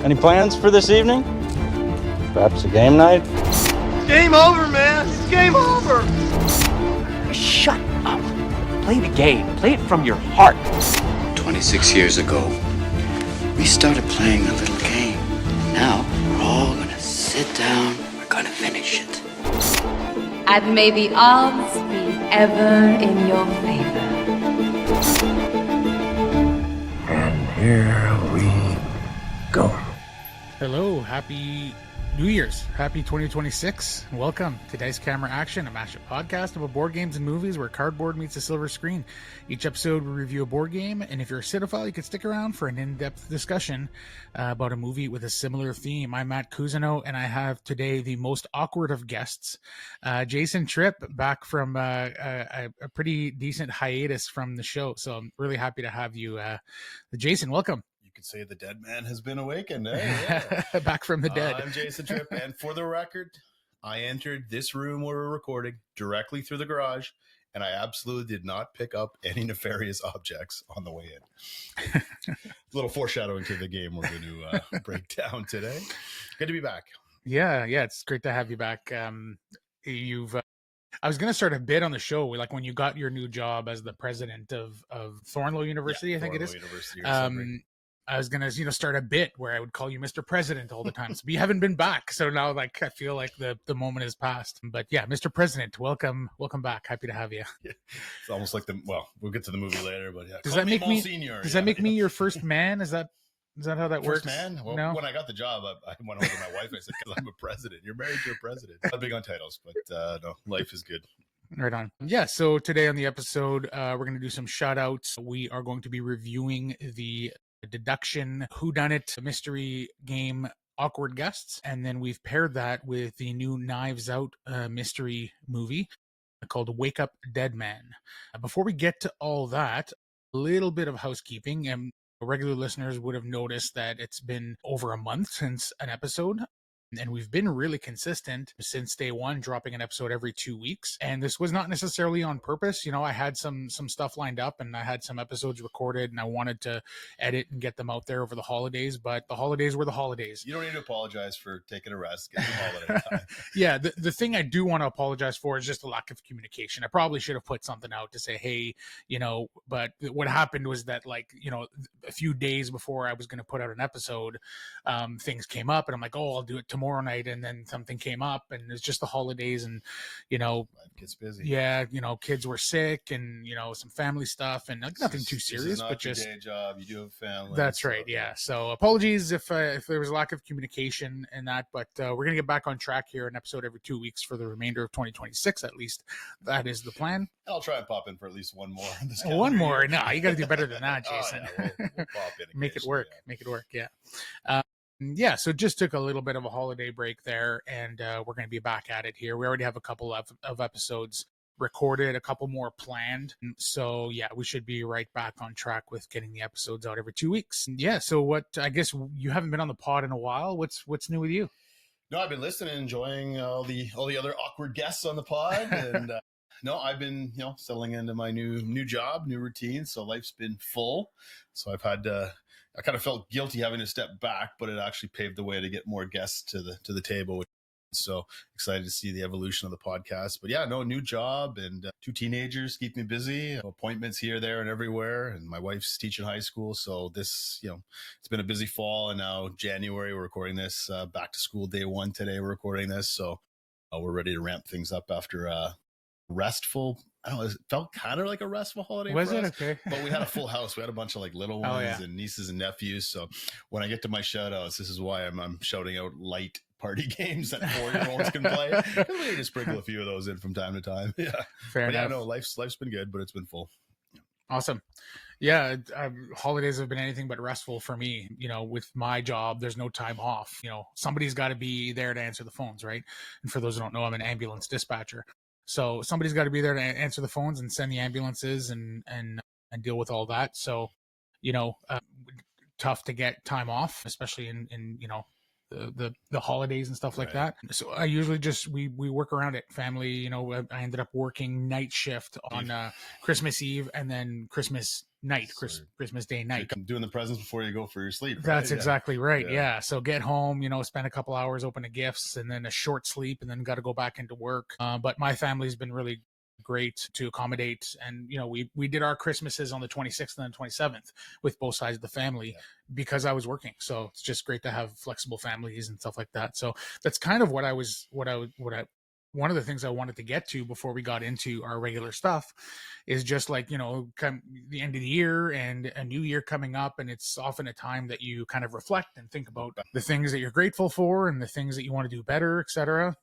Any plans for this evening? Perhaps a game night? Game over, man. It's game over. Shut up. Play the game. Play it from your heart. 26 years ago, we started playing a little game. Now, we're all gonna sit down. We're gonna finish it. And may the odds be ever in your favor. And here we go. Hello, happy New Year's. Happy 2026. Welcome to Dice Camera Action, a mashup podcast about board games and movies where cardboard meets a silver screen. Each episode we review a board game, and if you're a cinephile, you can stick around for an in-depth discussion about a movie with a similar theme. I'm Matt Cousineau, and I have today the most awkward of guests, Jason Tripp, back from a pretty decent hiatus from the show. So I'm really happy to have you. Jason, welcome. Could say the dead man has been awakened. Yeah. Back from the dead. I'm Jason Tripp, and for the record, I entered this room where we're recording directly through the garage, and I absolutely did not pick up any nefarious objects on the way in. A little foreshadowing to the game we're going to break down today. Good to be back. Yeah, it's great to have you back. I was going to start a bit on the show, like when you got your new job as the president of Thornlow University, I think it is. University or I was gonna, start a bit where I would call you Mr. President all the time. So you haven't been back, so now like I feel like the moment has passed. But yeah, Mr. President, welcome back. Happy to have you. Yeah. It's almost like we'll get to the movie later, but yeah. Does that make me your first man? Is that how that works? First man? Well, no? When I got the job, I went home to my wife and I said, "Because I'm a president. You're married to a president." I'm not big on titles, but no, life is good. Right on. Yeah, so today on the episode, we're going to do some shout outs. We are going to be reviewing the deduction whodunit mystery game Awkward Guests, and then we've paired that with the new Knives Out mystery movie called Wake Up Dead Man. Before we get to all that, a little bit of housekeeping, and regular listeners would have noticed that it's been over a month since an episode. And we've been really consistent since day one, dropping an episode every 2 weeks. And this was not necessarily on purpose. I had some stuff lined up and I had some episodes recorded and I wanted to edit and get them out there over the holidays. But the holidays were the holidays. You don't need to apologize for taking a rest. Get some holiday time. Yeah, the thing I do want to apologize for is just the lack of communication. I probably should have put something out to say, hey, but what happened was that a few days before I was going to put out an episode, things came up and I'm like, oh, I'll do it tomorrow night, and then something came up and it's just the holidays and life gets busy. Kids were sick and some family stuff and nothing too serious, but just day job. You do have a family. That's right. Yeah, so apologies if there was a lack of communication in that, but we're gonna get back on track here, an episode every 2 weeks for the remainder of 2026 at least. That is the plan. I'll try and pop in for at least one more one more year. No, you got to do better than that, Jason. We'll pop in make it work. Yeah, so just took a little bit of a holiday break there, and we're going to be back at it here. We already have a couple of episodes recorded, a couple more planned. So yeah, we should be right back on track with getting the episodes out every 2 weeks. Yeah, so I guess you haven't been on the pod in a while. What's new with you? No, I've been listening and enjoying all the other awkward guests on the pod, and no, I've been settling into my new job, new routine. So life's been full. So I've had I kind of felt guilty having to step back, but it actually paved the way to get more guests to the table. So excited to see the evolution of the podcast. But yeah, no, new job and 2 teenagers keep me busy. Appointments here, there, and everywhere. And my wife's teaching high school, so this, it's been a busy fall. And now January, we're recording this. Back to school day 1 today. We're recording this, so we're ready to ramp things up after restful. I don't know, it felt kind of like a restful holiday. Was for it? us, Okay. But we had a full house. We had a bunch of little ones and nieces and nephews. So when I get to my shout outs, this is why I'm shouting out light party games that 4-year-olds can play. We need to sprinkle a few of those in from time to time. Yeah. Fair enough. Yeah, no, life's been good, but it's been full. Awesome. Yeah, holidays have been anything but restful for me. With my job, there's no time off. Somebody's got to be there to answer the phones, right? And for those who don't know, I'm an ambulance dispatcher. So somebody's got to be there to answer the phones and send the ambulances and deal with all that. So, tough to get time off, especially in the holidays and stuff like that. So I usually just we work around it. Family, you know, I ended up working night shift on Christmas Eve and then Christmas night, Christmas Day night. You're doing the presents before you go for your sleep. Right? That's exactly right. Yeah. So get home, you know, spend a couple hours opening gifts and then a short sleep and then got to go back into work. But my family's been really great to accommodate, and you know we did our Christmases on the 26th and the 27th with both sides of the family because I was working. So it's just great to have flexible families and stuff like that. So that's kind of one of the things I wanted to get to before we got into our regular stuff is just like, you know, the end of the year and a new year coming up, and it's often a time that you kind of reflect and think about the things that you're grateful for and the things that you want to do better, etc.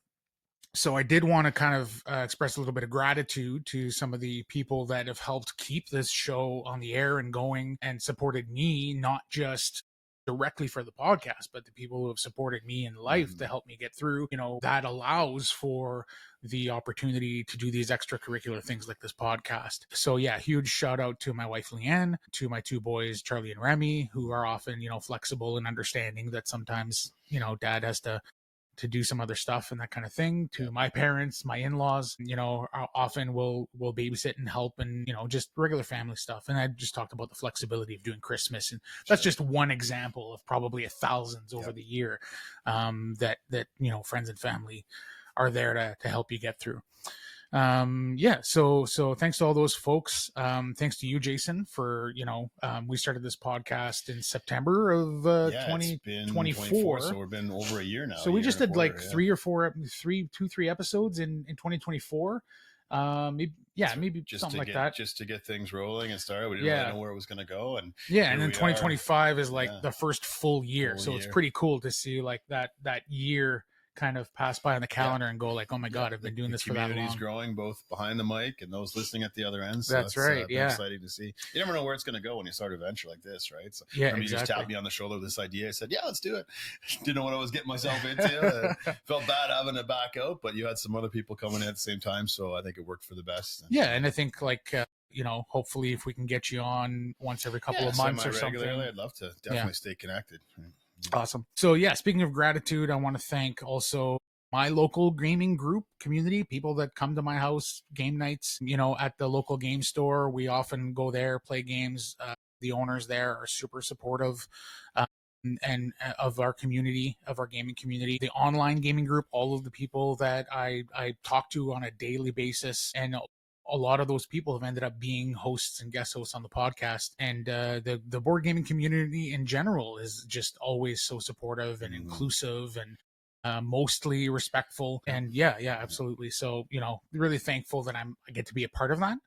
So I did want to kind of express a little bit of gratitude to some of the people that have helped keep this show on the air and going and supported me, not just directly for the podcast, but the people who have supported me in life to help me get through. You know, that allows for the opportunity to do these extracurricular things like this podcast. So yeah, huge shout out to my wife, Leanne, to my two boys, Charlie and Remy, who are often, you know, flexible and understanding that sometimes, you know, dad has to do some other stuff and that kind of thing. To my parents, my in-laws, you know, often will babysit and help and, you know, just regular family stuff. And I just talked about the flexibility of doing Christmas. And that's just one example of probably thousands over the year that, you know, friends and family are there to help you get through. So thanks to all those folks. Thanks to you, Jason, for, you know, we started this podcast in September of 2024. So we've been over a year now. So we just did like three episodes in 2024. Maybe just something like get, that, just to get things rolling and started. We didn't really know where it was going to go, and and then 2025 is like the first full year. So it's pretty cool to see like that year kind of pass by on the calendar and go like, oh my God, I've been doing this for that long. Community's growing, both behind the mic and those listening at the other end. So that's right. Exciting to see. You never know where it's going to go when you start a venture like this, right? So you just tapped me on the shoulder with this idea. I said, yeah, let's do it. Didn't know what I was getting myself into. Felt bad having to back out, but you had some other people coming in at the same time. So I think it worked for the best. And I think like, you know, hopefully if we can get you on once every couple of months or something. I'd love to definitely stay connected. Awesome. So speaking of gratitude, I want to thank also my local gaming group community, people that come to my house, game nights, you know, at the local game store. We often go there, play games. The owners there are super supportive and of our community, of our gaming community. The online gaming group, all of the people that I talk to on a daily basis, and a lot of those people have ended up being hosts and guest hosts on the podcast. And the board gaming community in general is just always so supportive and inclusive and mostly respectful. And absolutely. So, you know, really thankful that I get to be a part of that.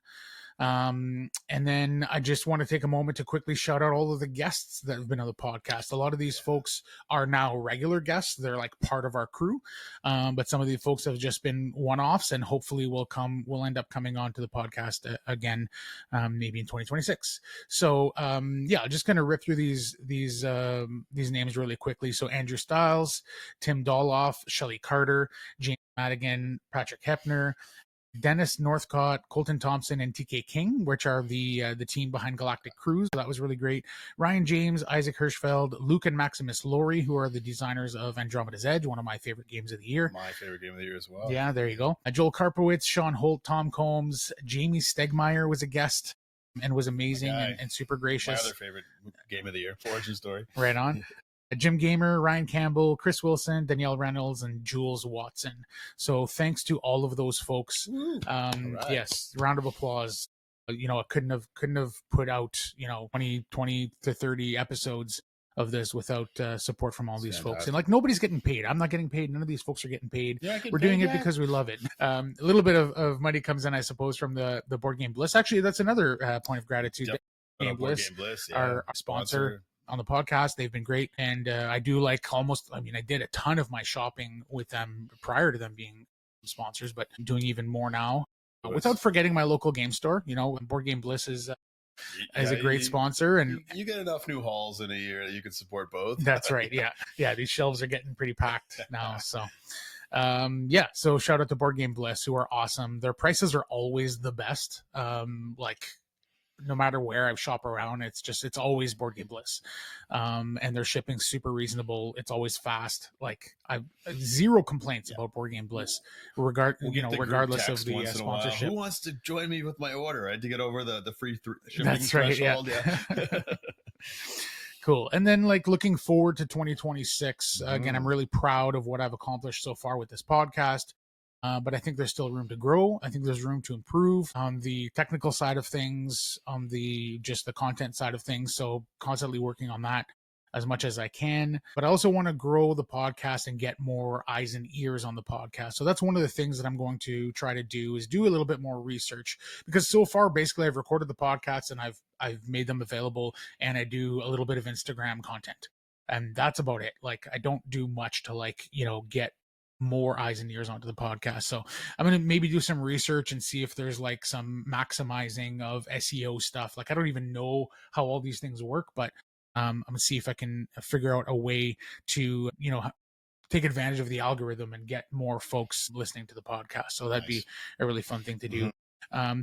And then I just want to take a moment to quickly shout out all of the guests that have been on the podcast. A lot of these folks are now regular guests. They're like part of our crew. But some of the folks have just been one-offs and hopefully will end up coming on to the podcast again, maybe in 2026. So, I'm just going to rip through these names really quickly. So Andrew Stiles, Tim Doloff, Shelley Carter, James Madigan, Patrick Hepner, Dennis Northcott, Colton Thompson, and TK King, which are the team behind Galactic Cruise. So that was really great. Ryan James, Isaac Hirschfeld, Luke and Maximus Laurie, who are the designers of Andromeda's Edge, one of my favorite games of the year. My favorite game of the year as well. Yeah, there you go. Joel Karpowitz, Sean Holt, Tom Combs, Jamie Stegmeyer was a guest and was amazing and super gracious. My other favorite game of the year, Origin Story. Right on. Jim Gamer, Ryan Campbell, Chris Wilson, Danielle Reynolds, and Jules Watson. So thanks to all of those folks. Right. Yes, round of applause. You know, I couldn't have put out, you know, 20 to 30 episodes of this without support from all these folks. And like, nobody's getting paid. I'm not getting paid. None of these folks are getting paid. We're doing it because we love it. A little bit of money comes in, I suppose, from the Board Game Bliss. Actually, that's another point of gratitude. Board Game Bliss, our sponsor on the podcast. They've been great. And I do like I did a ton of my shopping with them prior to them being sponsors, but I'm doing even more now without forgetting my local game store. You know, Board Game Bliss is a great sponsor, and you get enough new hauls in a year that you can support both. That's right. Yeah. These shelves are getting pretty packed now. So, so shout out to Board Game Bliss, who are awesome. Their prices are always the best. no matter where I shop around, it's always Board Game Bliss. And their shipping's super reasonable. It's always fast. Like I've zero complaints about Board Game Bliss, We'll get the group regardless of text the once in a while. sponsorship. Who wants to join me with my order? I had to get over the free shipping That's right, threshold. yeah. Cool. And then like looking forward to 2026, again, I'm really proud of what I've accomplished so far with this podcast. But I think there's still room to grow. I think there's room to improve on the technical side of things, on the content side of things. So constantly working on that as much as I can. But I also want to grow the podcast and get more eyes and ears on the podcast. So that's one of the things that I'm going to try to do, is do a little bit more research, because so far basically I've recorded the podcasts and I've made them available, and I do a little bit of Instagram content. And that's about it. Like I don't do much to like, get more eyes and ears onto the podcast. So I'm going to maybe do some research and see if there's like some maximizing of SEO stuff. Like I don't even know how all these things work, but I'm going to see if I can figure out a way to, take advantage of the algorithm and get more folks listening to the podcast. So that'd be a really fun thing to do.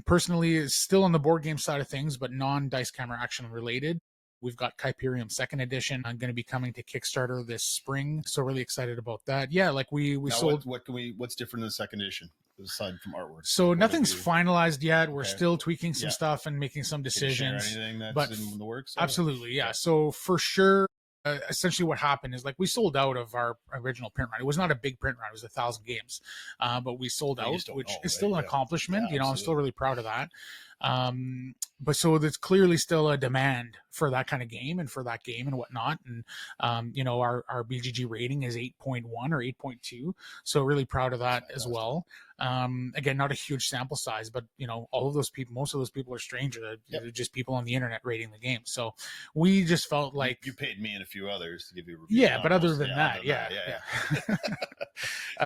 Personally, it's still on the board game side of things, but non-dice camera action related. We've got Kyperium 2nd edition. I'm going to be coming to Kickstarter this spring, so really excited about that. Yeah, like we now sold. What's different in the 2nd edition aside from artwork? So nothing's finalized yet. We're still tweaking some stuff and making some decisions. Can you share anything that's in the works? Absolutely, yeah. So for sure. Essentially what happened is like we sold out of our original print run. It was not a big print run. It was 1,000 games, but we sold out, which is still an accomplishment. I'm still really proud of that. But so there's clearly still a demand for that kind of game and for that game and whatnot. And, our BGG rating is 8.1 or 8.2. So really proud of that as well. Again, not a huge sample size, but all of those people, most of those people are strangers. They're just people on the internet rating the game. So we just felt like you paid me and a few others to give you a review. Yeah, but other than that, yeah.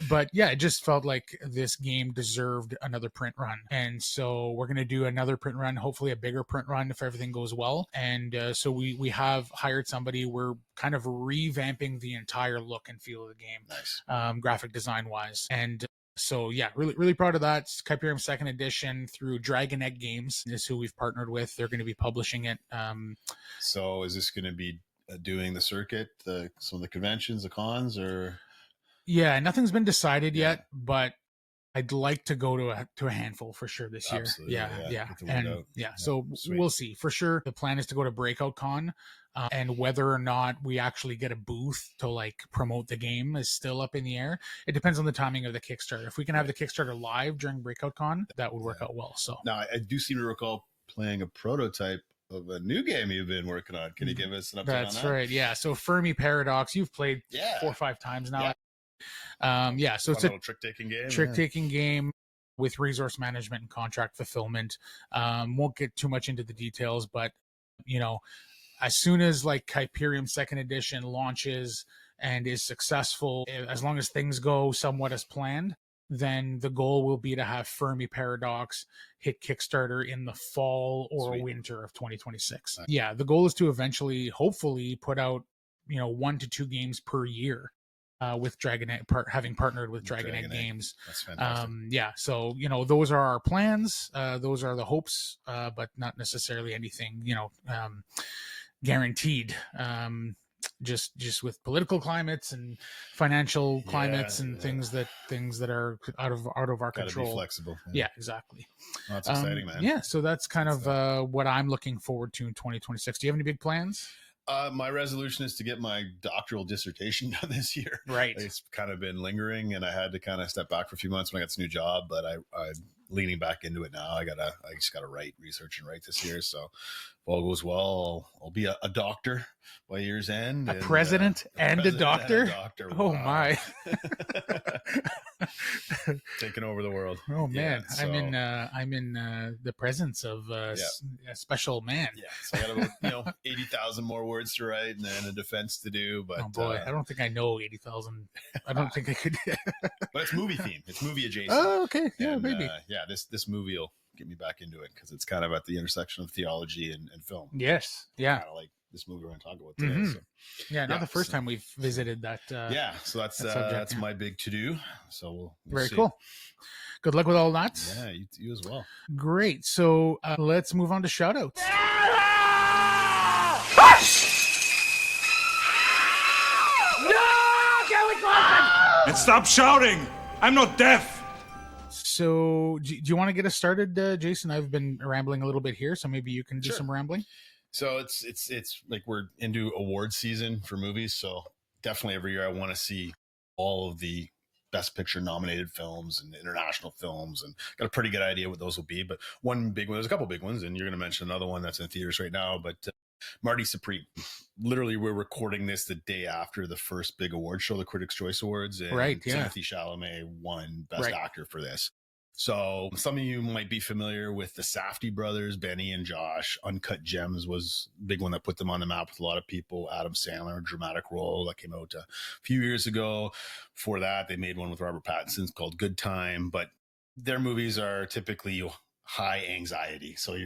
But yeah, it just felt like this game deserved another print run. And so we're going to do another print run, hopefully a bigger print run if everything goes well. And so we have hired somebody. We're kind of revamping the entire look and feel of the game, graphic design wise. And so yeah, really, really proud of that. It's Kyperium 2nd edition through Dragon Egg Games is who we've partnered with. They're going to be publishing it. So is this going to be doing the circuit, some of the conventions, the cons, or? Yeah, nothing's been decided yet, but I'd like to go to a handful for sure this year. Yeah. So we'll see. For sure, the plan is to go to Breakout Con, and whether or not we actually get a booth to like promote the game is still up in the air. It depends on the timing of the Kickstarter. If we can have the Kickstarter live during Breakout Con, that would work out well. So now I do seem to recall playing a prototype of a new game you've been working on. Can you give us an update on that? That's right. Yeah. So Fermi Paradox, you've played 4 or 5 times now. So it's a trick-taking game with resource management and contract fulfillment. Won't get too much into the details, but as soon as like Kyperium 2nd edition launches and is successful, as long as things go somewhat as planned, then the goal will be to have Fermi Paradox hit Kickstarter in the fall or winter of 2026. Yeah, the goal is to eventually, hopefully, put out 1 to 2 games per year. With Dragon Egg, having partnered with Dragon Egg Games. That's fantastic. So those are our plans. Those are the hopes, but not necessarily anything guaranteed. Just with political climates and financial climates and things that are out of our control. Gotta be flexible. Yeah, exactly. Well, that's exciting, man. Yeah, so that's kind of what I'm looking forward to in 2026. Do you have any big plans? My resolution is to get my doctoral dissertation done this year. Right. It's kind of been lingering, and I had to kind of step back for a few months when I got this new job, but I'm leaning back into it now. I just gotta write this year. So if all goes well, I'll be a doctor by year's end. A president and a doctor? Oh, my. Taking over the world. Oh man, yeah, I'm in the presence of a special man. Yeah, so I got about 80,000 more words to write and then a defense to do. But oh boy, I don't think I know 80,000. I don't think I could. But it's movie theme. It's movie adjacent. Oh, okay, yeah, and, maybe. This movie will get me back into it because it's kind of at the intersection of theology and film. Yes, yeah. Kind of like this movie we're going to talk about today. Mhm. So, Yeah, not Yeah, the first so- time we've visited that. yeah, so that's that subject, that's yeah. my big to do. So we'll Very see. cool. Good luck with all that. Yeah, you as well. Great. So let's move on to shoutouts. And stop shouting! I'm not deaf! So do you want to get us started, Jason? I've been rambling a little bit here, so maybe you can do Sure. some rambling. So it's like we're into award season for movies. So definitely every year I want to see all of the Best Picture nominated films and international films, and got a pretty good idea what those will be. But one big one, there's a couple big ones, and you're going to mention another one that's in theaters right now. But Marty Supreme. Literally, we're recording this the day after the first big award show, the Critics' Choice Awards, and Right, yeah. Timothy Chalamet won Best Right. Actor for this. So some of you might be familiar with the Safdie brothers, Benny and Josh. Uncut Gems was a big one that put them on the map with a lot of people. Adam Sandler, dramatic role that came out a few years ago. Before that, they made one with Robert Pattinson called Good Time. But their movies are typically high anxiety. So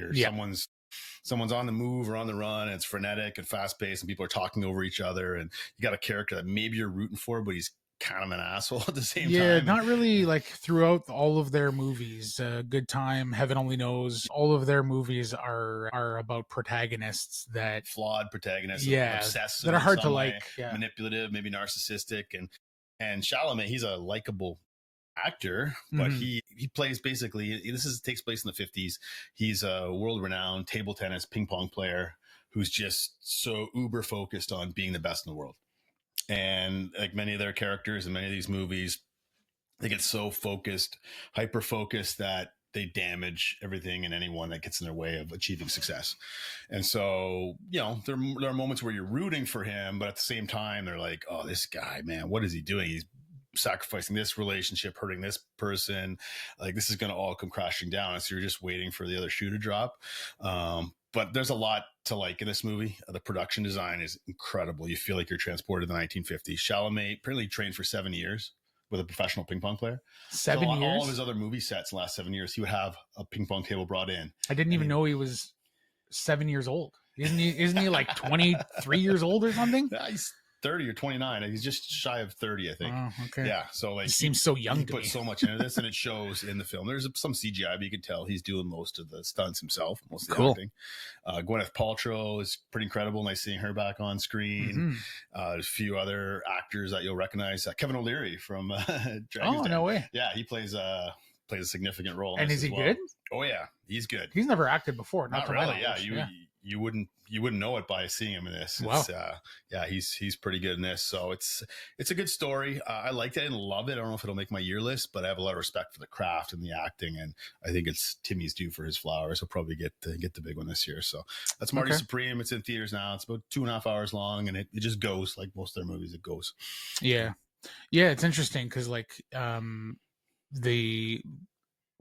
someone's on the move or on the run, and it's frenetic and fast paced, and people are talking over each other, and you got a character that maybe you're rooting for, but he's kind of an asshole at the same time. Yeah, not really like throughout all of their movies. Good Time, Heaven Only Knows, all of their movies are about protagonists that Flawed protagonists, Yeah, obsessive, that are hard in to some way, like. Yeah. manipulative, maybe narcissistic, and Chalamet, he's a likable actor, but Mhm. he plays basically, takes place in the 50s. He's a world-renowned table tennis ping pong player who's just so uber focused on being the best in the world. And like many of their characters in many of these movies, they get so focused, hyper focused, that they damage everything and anyone that gets in their way of achieving success. And so, there are moments where you're rooting for him, but at the same time, they're like, oh, this guy, man, what is he doing? He's sacrificing this relationship, hurting this person. Like, this is going to all come crashing down. And so you're just waiting for the other shoe to drop. But there's a lot to like in this movie. The production design is incredible. You feel like you're transported to the 1950s. Chalamet apparently trained for 7 years with a professional ping pong player. 7 So years. all of his other movie sets in the last 7 years, he would have a ping pong table brought in. I didn't even know he was 7 years old. Isn't he like 23 years old or something? Yeah, he's 30 or 29. He's just shy of 30, I think. Oh, okay. Yeah, so like He seems so young he to put me. so much into this, and it shows in the film. There's some CGI, but you can tell he's doing most of the stunts himself, most of the Cool. acting. Gwyneth Paltrow is pretty incredible. Nice seeing her back on screen. Mhm. There's a few other actors that you'll recognize. Kevin O'Leary from Dragon's Oh, Den. no way. Yeah, he plays a significant role. in And this is as he well. good? Oh yeah, he's good. He's never acted before. Not to my really. Yeah, knowledge. you wouldn't know it by seeing him in this. Wow. It's, he's pretty good in this. So it's a good story. I liked it. I didn't love it. I don't know if it'll make my year list, but I have a lot of respect for the craft and the acting, and I think it's Timmy's due for his flowers. He'll probably get the big one this year. So that's Marty Okay. Supreme. It's in theaters now. It's about 2.5 hours long, and it just goes like most of their movies. It goes. Yeah. It's interesting because like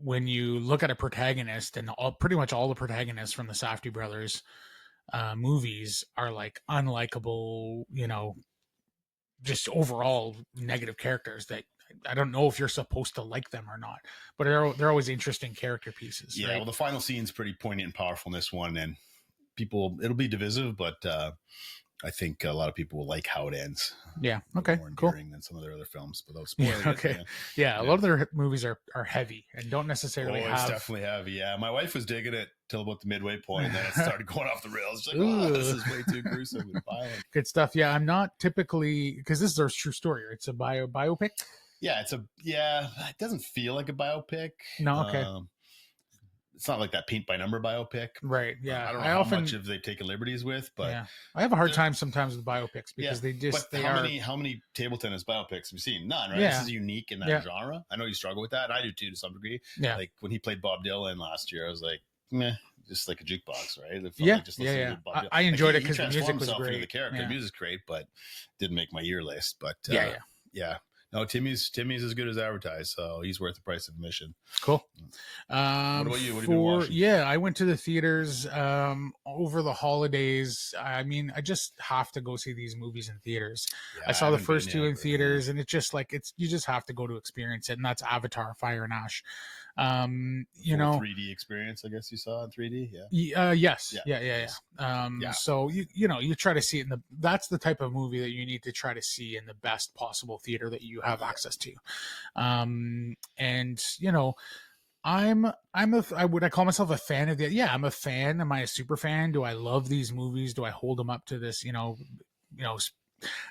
when you look at a protagonist, and pretty much all the protagonists from the Safdie brothers movies are like unlikable, just overall negative characters that I don't know if you're supposed to like them or not, but they're always interesting character pieces. Yeah. Right? Well, the final scene's pretty poignant and powerful in this one, and it'll be divisive, but I think a lot of people will like how it ends. Yeah. A Okay. little more Cool. endearing than some of their other films, but those spoiling Yeah. it, Okay. yeah. A lot of their movies are heavy and don't necessarily It's have. definitely heavy. Yeah, my wife was digging it till about the midway point, and then it started going off the rails. She's like, "Oh, this is way too gruesome and violent." Good stuff. Yeah, I'm not typically, because this is a true story. It's a biopic. Yeah, it doesn't feel like a biopic. No, okay. It's not like that paint by number biopic. Right. Yeah. I don't know how much of they've taken liberties with, but yeah, I have a hard time sometimes with biopics because how many table tennis biopics have you seen? None, right? Yeah. This is unique in that Yeah. genre. I know you struggle with that. I do too, to some degree. Yeah. Like when he played Bob Dylan last year, I was like, meh, just like a jukebox, right? It felt Yeah, like just listening yeah. to Bob Dylan. I enjoyed it he 'cause the transformed music was himself into great. The character, Yeah. the music's great, but didn't make my year list. But Yeah. yeah. No, Timmy's as good as advertised, so he's worth the price of admission. Cool. What about you? What have you been watching? Yeah, I went to the theaters over the holidays. I mean, I just have to go see these movies in theaters. Yeah, I saw the haven't first been two yet, in but, theaters, and it's just like you just have to go to experience it, and that's Avatar: Fire and Ash. You Full know, 3D experience, I guess you saw in 3D. Yeah. yes, Yeah. yeah. Yeah. So you try to see it that's the type of movie that you need to try to see in the best possible theater that you have access to. And you know, would I call myself a fan of the? Yeah, I'm a fan. Am I a super fan? Do I love these movies? Do I hold them up to this?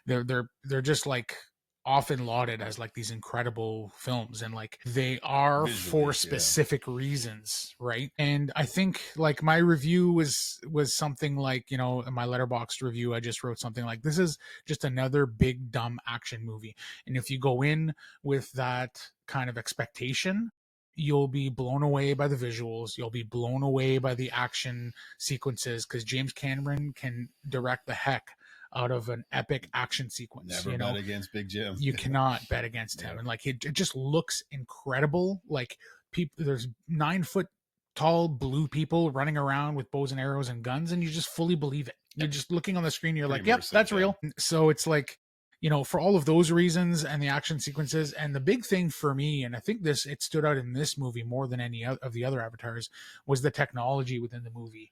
They're just like often lauded as like these incredible films, and like they are Visually, for specific reasons, right? And I think like my review was something like, in my Letterboxd review, I just wrote something like, this is just another big dumb action movie, and if you go in with that kind of expectation, you'll be blown away by the visuals. You'll be blown away by the action sequences, because James Cameron can direct the heck out of an epic action sequence. Never bet against Big Jim. You cannot bet against him. And like it just looks incredible. Like there's 9-foot tall blue people running around with bows and arrows and guns, and you just fully believe it. You're just looking on the screen, you're Pretty like, yep, immersive, that's yeah. real. So it's like, for all of those reasons and the action sequences, and the big thing for me, and I think it stood out in this movie more than any of the other Avatars, was the technology within the movie.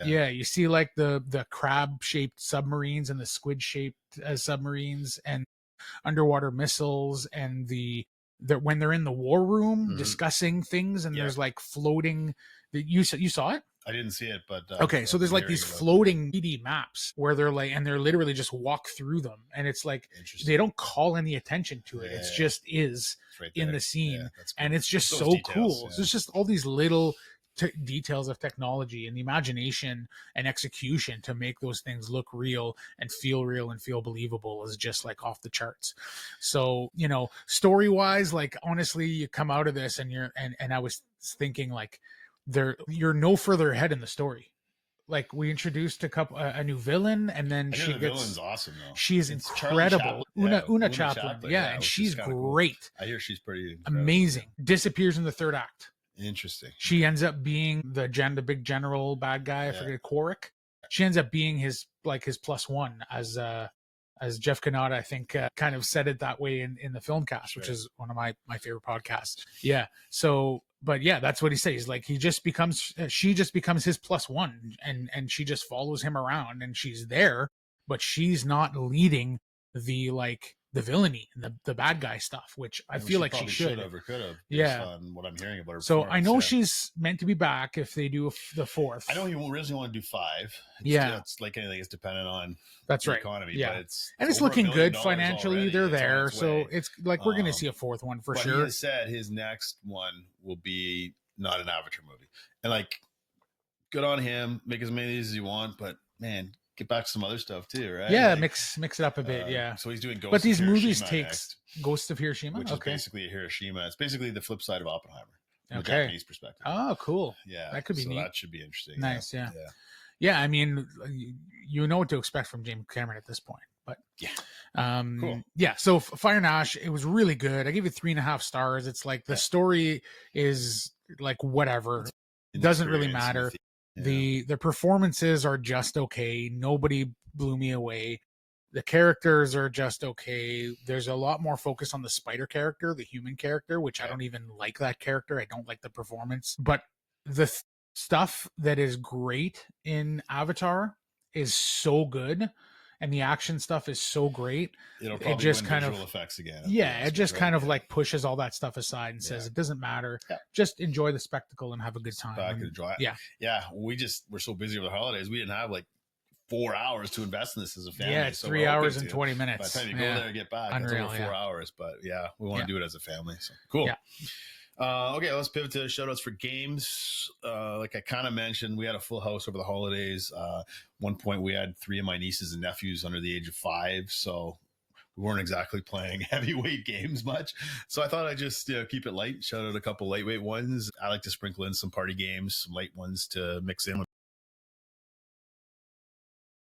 Yeah, you see like the crab-shaped submarines and the squid-shaped submarines and underwater missiles, and when they're in the war room discussing things, and there's like floating. You saw it? I didn't see it, but okay, so there's like these floating 3D maps where they're like, and they're literally just walk through them, and it's like they don't call any attention to it. It's just is right in there. the scene, Yeah, that's and cool. it's just Those so details, cool. yeah. So it's just all these little details of technology and the imagination and execution to make those things look real and feel believable is just like off the charts. So story wise, like honestly, you come out of this and I was thinking like, you're no further ahead in the story. Like we introduced a new villain, and then the villain's awesome though. She's incredible. Una Chaplin. Yeah, and she's great. Cool. I hear she's pretty amazing. Yeah. Disappears in the third act. Interesting. She ends up being the big general bad guy. I forget, Quarrick. She ends up being his +1 as Jeff Kanata, I think, kind of said it that way in the film cast, which is one of my favorite podcasts. Yeah. So, but yeah, that's what he says. Like she just becomes his +1, and she just follows him around, and she's there, but she's not leading the villainy and the bad guy stuff, which I feel like she should have or could have. Yeah, on what I'm hearing about her. So I know she's meant to be back if they do the fourth. I know you originally want to do 5. It's like anything; it's dependent on the economy. Yeah, but it's looking good financially. Already. They're there, so it's like we're going to see a fourth one for sure. He has said his next one will be not an Avatar movie, and like, good on him. Make as many of these as you want, but man, get back to some other stuff too, right? Yeah, mix it up a bit. Yeah. So he's doing Ghost. But these of movies Hiroshima takes Ghost of Hiroshima, which is basically Hiroshima. It's basically the flip side of Oppenheimer from a Japanese perspective. Oh, cool. Yeah, that could be neat. That should be interesting. Nice. Yeah. I mean, you know what to expect from James Cameron at this point. But cool. Yeah. So Fire and Ash, it was really good. I gave it 3.5 stars. It's like the story is like whatever. It doesn't really matter. The performances are just okay. Nobody blew me away. The characters are just okay. There's a lot more focus on the spider character, the human character, which I don't even like that character. I don't like the performance. But the stuff that is great in Avatar is so good, and the action stuff is so great. It just kind of effects again. Yeah, it just kind of like pushes all that stuff aside and says it doesn't matter. Yeah. Just enjoy the spectacle and have a good time. Yeah. We're so busy over the holidays. We didn't have like 4 hours to invest in this as a family. Yeah, it's 3 hours and 20 minutes. By the time you go there and get back, it's over 4 hours. But yeah, we want to do it as a family. So cool. Yeah. Okay, let's pivot to shout outs for games. Like I kind of mentioned, we had a full house over the holidays. One point we had 3 of my nieces and nephews under the age of 5. So we weren't exactly playing heavyweight games much. So I thought I'd just keep it light. Shout out a couple lightweight ones. I like to sprinkle in some party games, some light ones to mix in with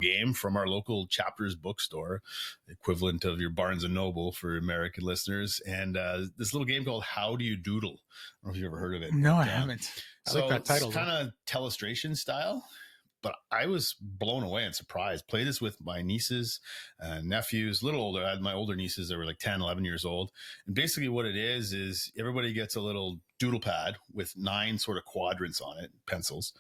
game from our local Chapters bookstore, equivalent of your Barnes and Noble for American listeners. And this little game called How Do You Doodle? I don't know if you've ever heard of it. No, I haven't. I like that title. It's kind of telestration style. But I was blown away and surprised. Played this with my nieces and nephews, a little older. I had my older nieces that were like 10, 11 years old. And basically what it is everybody gets a little doodle pad with 9 sort of quadrants on it, pencils.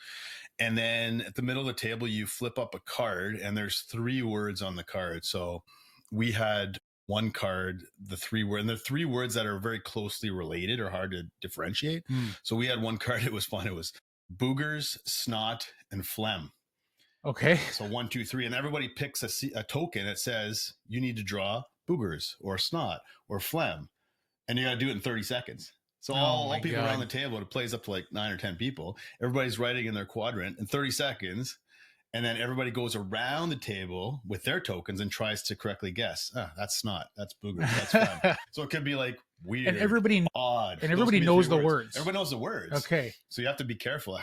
And then at the middle of the table, you flip up a card and there's 3 words on the card. So we had one card, the 3 words, and the 3 words that are very closely related or hard to differentiate. So we had one card. It was fun. It was boogers, snot, and phlegm. Okay. So 1, 2, 3, and everybody picks a token that says you need to draw boogers or snot or phlegm, and you got to do it in 30 seconds. So all people around the table, it plays up to like 9 or 10 people. Everybody's writing in their quadrant in 30 seconds. And then everybody goes around the table with their tokens and tries to correctly guess. That's snot. That's boogers. That's phlegm. So it could be like weird, and everybody odd, and everybody knows the words. Everybody knows the words. Okay. So you have to be careful.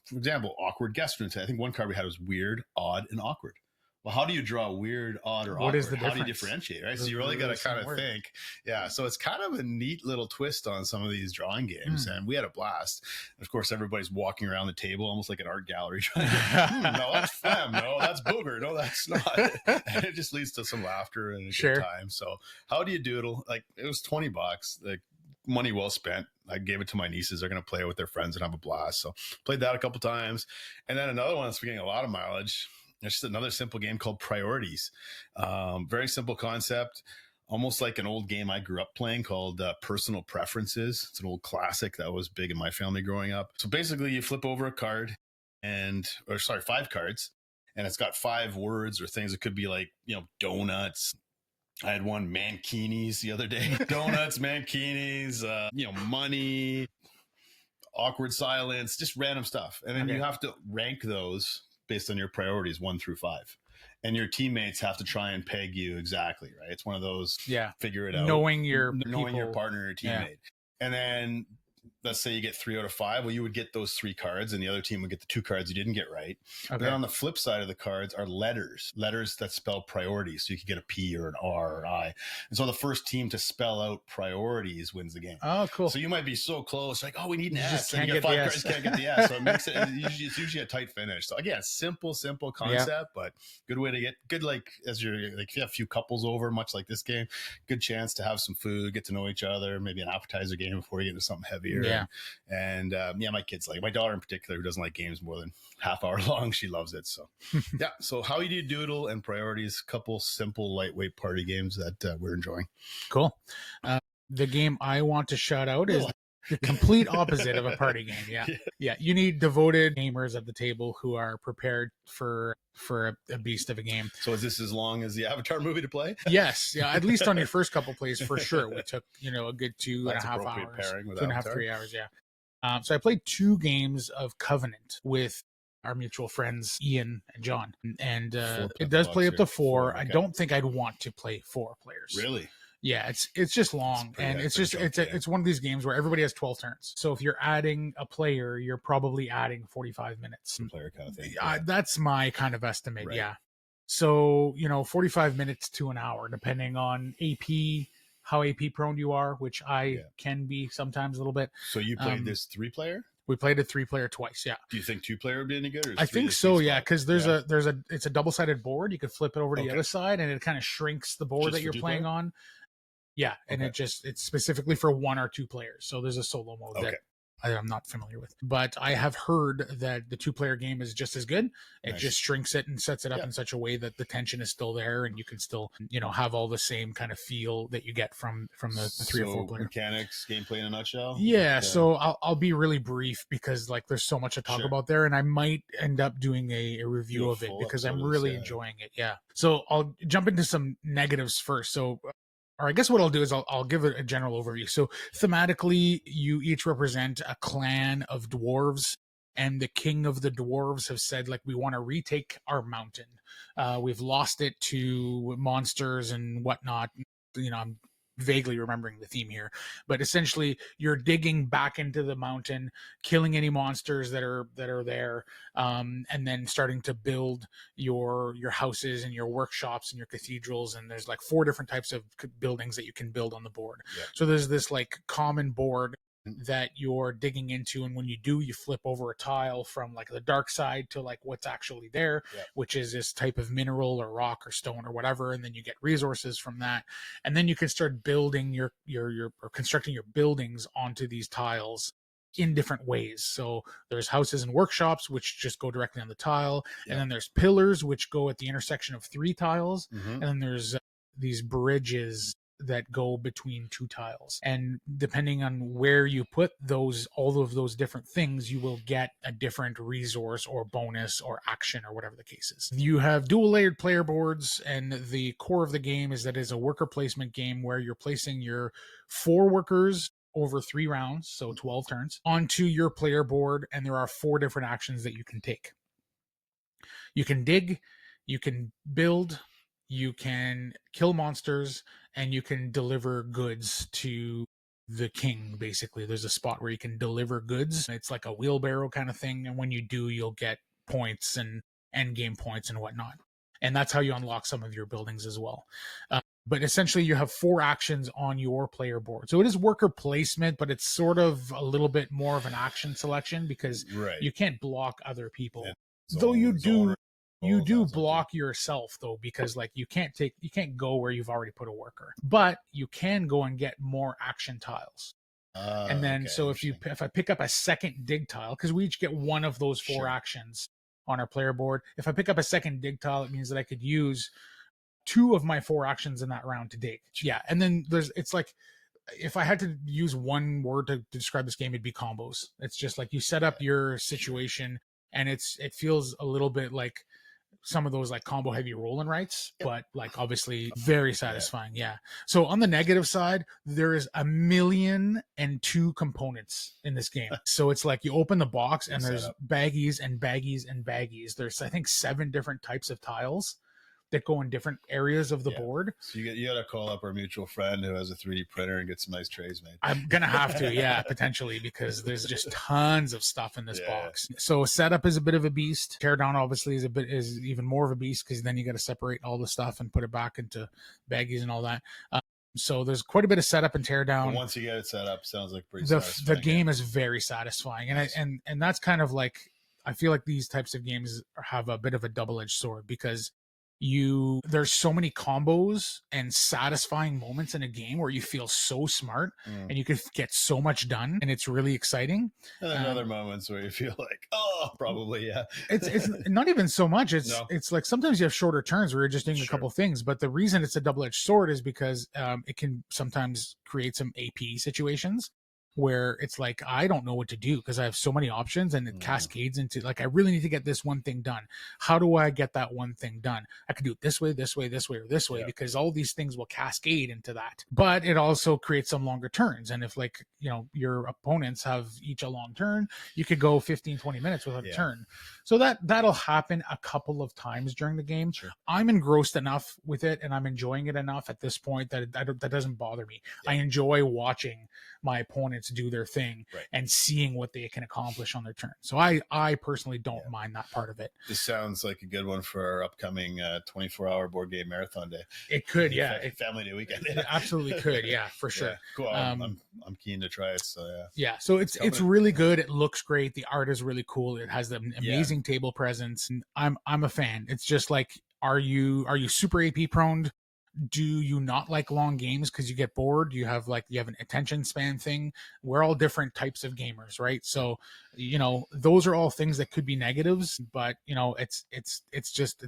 For example, awkward guess. I think one card we had was weird, odd, and awkward. Well, how do you draw weird, odd, or awkward? What is the difference? How do you differentiate, right? So you really got to kind of think. Yeah, so it's kind of a neat little twist on some of these drawing games, and we had a blast. Of course, everybody's walking around the table almost like an art gallery trying to, no, that's phlegm. No, that's booger. No, that's not. And it just leads to some laughter and a good time. So how do you doodle? Like, it was $20. Like, money well spent. I gave it to my nieces. They're going to play it with their friends and have a blast. So played that a couple times. And then another one that's getting a lot of mileage. It's just another simple game called Priorities. Very simple concept, almost like an old game I grew up playing called Personal Preferences. It's an old classic that was big in my family growing up. So basically you flip over a card 5 cards, and it's got 5 words or things. It could be like, donuts. I had one, mankinis, the other day. Donuts, mankinis, money, awkward silence, just random stuff. And then you have to rank those based on your priorities 1 through 5. And your teammates have to try and peg you exactly, right? It's one of those figure it out. Knowing your partner or teammate. Yeah. And then let's say you get 3 out of 5. Well, you would get those 3 cards, and the other team would get the 2 cards you didn't get right. Okay. Then on the flip side of the cards are letters that spell priorities. So you could get a P or an R or an I. And so the first team to spell out priorities wins the game. Oh, cool. So you might be so close, like, we need an S. And you get 5 cards, can't get the S. So it makes it's usually a tight finish. So again, simple concept, but good way to get good, like, as you're like, if you have a few couples over, much like this game, good chance to have some food, get to know each other, maybe an appetizer game before you get into something heavier. Yeah. And my kids my daughter in particular, who doesn't like games more than half hour long, she loves it. So yeah. So How You Do Doodle and Priorities, couple simple lightweight party games that we're enjoying. Cool. The game I want to shout out is the complete opposite of a party game. Yeah. You need devoted gamers at the table who are prepared for a beast of a game. So is this as long as the Avatar movie to play? Yes. Yeah. At least on your first couple plays, for sure. We took, a good 2.5 hours, 2.5, 3 hours. Yeah. So I played 2 games of Covenant with our mutual friends, Ian and John. And it does play up to 4. Okay. I don't think I'd want to play 4 players. Really? Yeah, it's just long, and it's one of these games where everybody has 12 turns. So if you're adding a player, you're probably adding 45 minutes. Player kind of thing. That's my kind of estimate. Right. Yeah. So 45 minutes to an hour, depending on AP, how AP prone you are, which I can be sometimes a little bit. So you played this 3-player? We played a 3-player twice. Yeah. Do you think 2-player would be any good? Or I think so. Yeah. Cause it's a double-sided board. You could flip it over to the other side, and it kind of shrinks the board that you're playing on. Yeah, and it's specifically for 1 or 2 players. So there's a solo mode that I'm not familiar with. But I have heard that the 2-player game is just as good. It just shrinks it and sets it up in such a way that the tension is still there, and you can still, have all the same kind of feel that you get from the 3 or 4 player. Mechanics, gameplay in a nutshell? Yeah, so I'll be really brief because there's so much to talk about there, and I might end up doing a review of it because I'm really enjoying it. Yeah. So I'll jump into some negatives first. So or I guess what I'll do is I'll give it a general overview. So thematically, you each represent a clan of dwarves, and the king of the dwarves have said, we want to retake our mountain. We've lost it to monsters and whatnot. vaguely remembering the theme here, but essentially you're digging back into the mountain, killing any monsters that are there, and then starting to build your houses and your workshops and your cathedrals. And there's like 4 different types of buildings that you can build on the board. So there's this like common board that you're digging into, and when you do, you flip over a tile from like the dark side to like what's actually there, which is this type of mineral or rock or stone or whatever, and then you get resources from that, and then you can start building your or constructing your buildings onto these tiles in different ways. So there's houses and workshops which just go directly on the tile, and then there's pillars which go at the intersection of 3 tiles, and then there's these bridges that go between 2 tiles, and depending on where you put all of those different things, you will get a different resource or bonus or action or whatever the case is. You have dual layered player boards, and the core of the game is that it's a worker placement game where you're placing your 4 workers over 3 rounds, so 12 turns, onto your player board, and there are 4 different actions that you can take. You can dig, you can build, you can kill monsters, and you can deliver goods to the king. Basically, there's a spot where you can deliver goods. It's like a wheelbarrow kind of thing, and when you do, you'll get points and end game points and whatnot, and that's how you unlock some of your buildings as well. But essentially you have 4 actions on your player board, so it is worker placement, but it's sort of a little bit more of an action selection because you can't block other people, though you do block yourself though, because like you can't go where you've already put a worker, but you can go and get more action tiles. And then so if I pick up a second dig tile, because we each get one of those 4 actions on our player board, if I pick up a second dig tile, it means that I could use 2 of my 4 actions in that round to dig. And then it's like, if I had to use one word to describe this game, it'd be combos. It's just like you set up your situation, and it feels a little bit like some of those like combo heavy rolling rights, but like obviously very satisfying. So on the negative side, there is 1,000,002 components in this game. So it's like you open the box and there's baggies and baggies and baggies. There's I think 7 different types of tiles that go in different areas of the board. So you got to call up our mutual friend who has a 3D printer and get some nice trays made. I'm gonna have to, potentially, because there's just tons of stuff in this box. So setup is a bit of a beast. Teardown obviously is even more of a beast, because then you got to separate all the stuff and put it back into baggies and all that. So there's quite a bit of setup and teardown. But once you get it set up, sounds like pretty satisfying. The game is very satisfying, and that's kind of like, I feel like these types of games have a bit of a double-edged sword, because there's so many combos and satisfying moments in a game where you feel so smart and you could get so much done, and it's really exciting. And then other moments where you feel like, probably it's not even so much. It's like sometimes you have shorter turns where you're just doing a couple things, but the reason it's a double-edged sword is because it can sometimes create some AP situations where it's like, I don't know what to do because I have so many options, and it cascades into like, I really need to get this one thing done. How do I get that one thing done? I could do it this way, this way, this way, or this way, because all these things will cascade into that. But it also creates some longer turns. And if like, your opponents have each a long turn, you could go 15, 20 minutes without a turn. So that'll happen a couple of times during the game. I'm engrossed enough with it, and I'm enjoying it enough at this point that that doesn't bother me. I enjoy watching my opponents do their thing and seeing what they can accomplish on their turn. So I personally don't mind that part of it. This sounds like a good one for our upcoming 24-hour board game marathon day. It could, Family day weekend. It absolutely could, for sure. Cool. I'm keen to try it. So so it's really good. It looks great. The art is really cool. It has the amazing table presence, and I'm a fan. It's just like, are you super AP prone? Do you not like long games because you get bored? You have an attention span thing. We're all different types of gamers, right? So, those are all things that could be negatives, but it's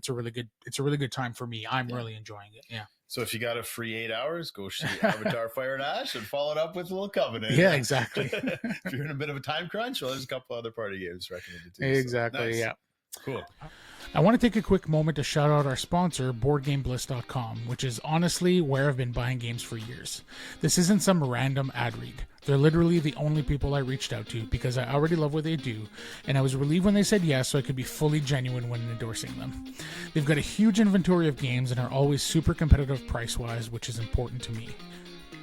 a really good time for me. I'm really enjoying it. Yeah. So if you got a free 8 hours, go see Avatar Fire and Ash and follow it up with Little Covenant. Yeah, exactly. If you're in a bit of a time crunch, well, there's a couple other party games recommended too. Exactly. So, nice. Yeah. Cool. I want to take a quick moment to shout out our sponsor, BoardGameBliss.com, which is honestly where I've been buying games for years. This isn't some random ad read. They're literally the only people I reached out to because I already love what they do, and I was relieved when they said yes so I could be fully genuine when endorsing them. They've got a huge inventory of games and are always super competitive price-wise, which is important to me.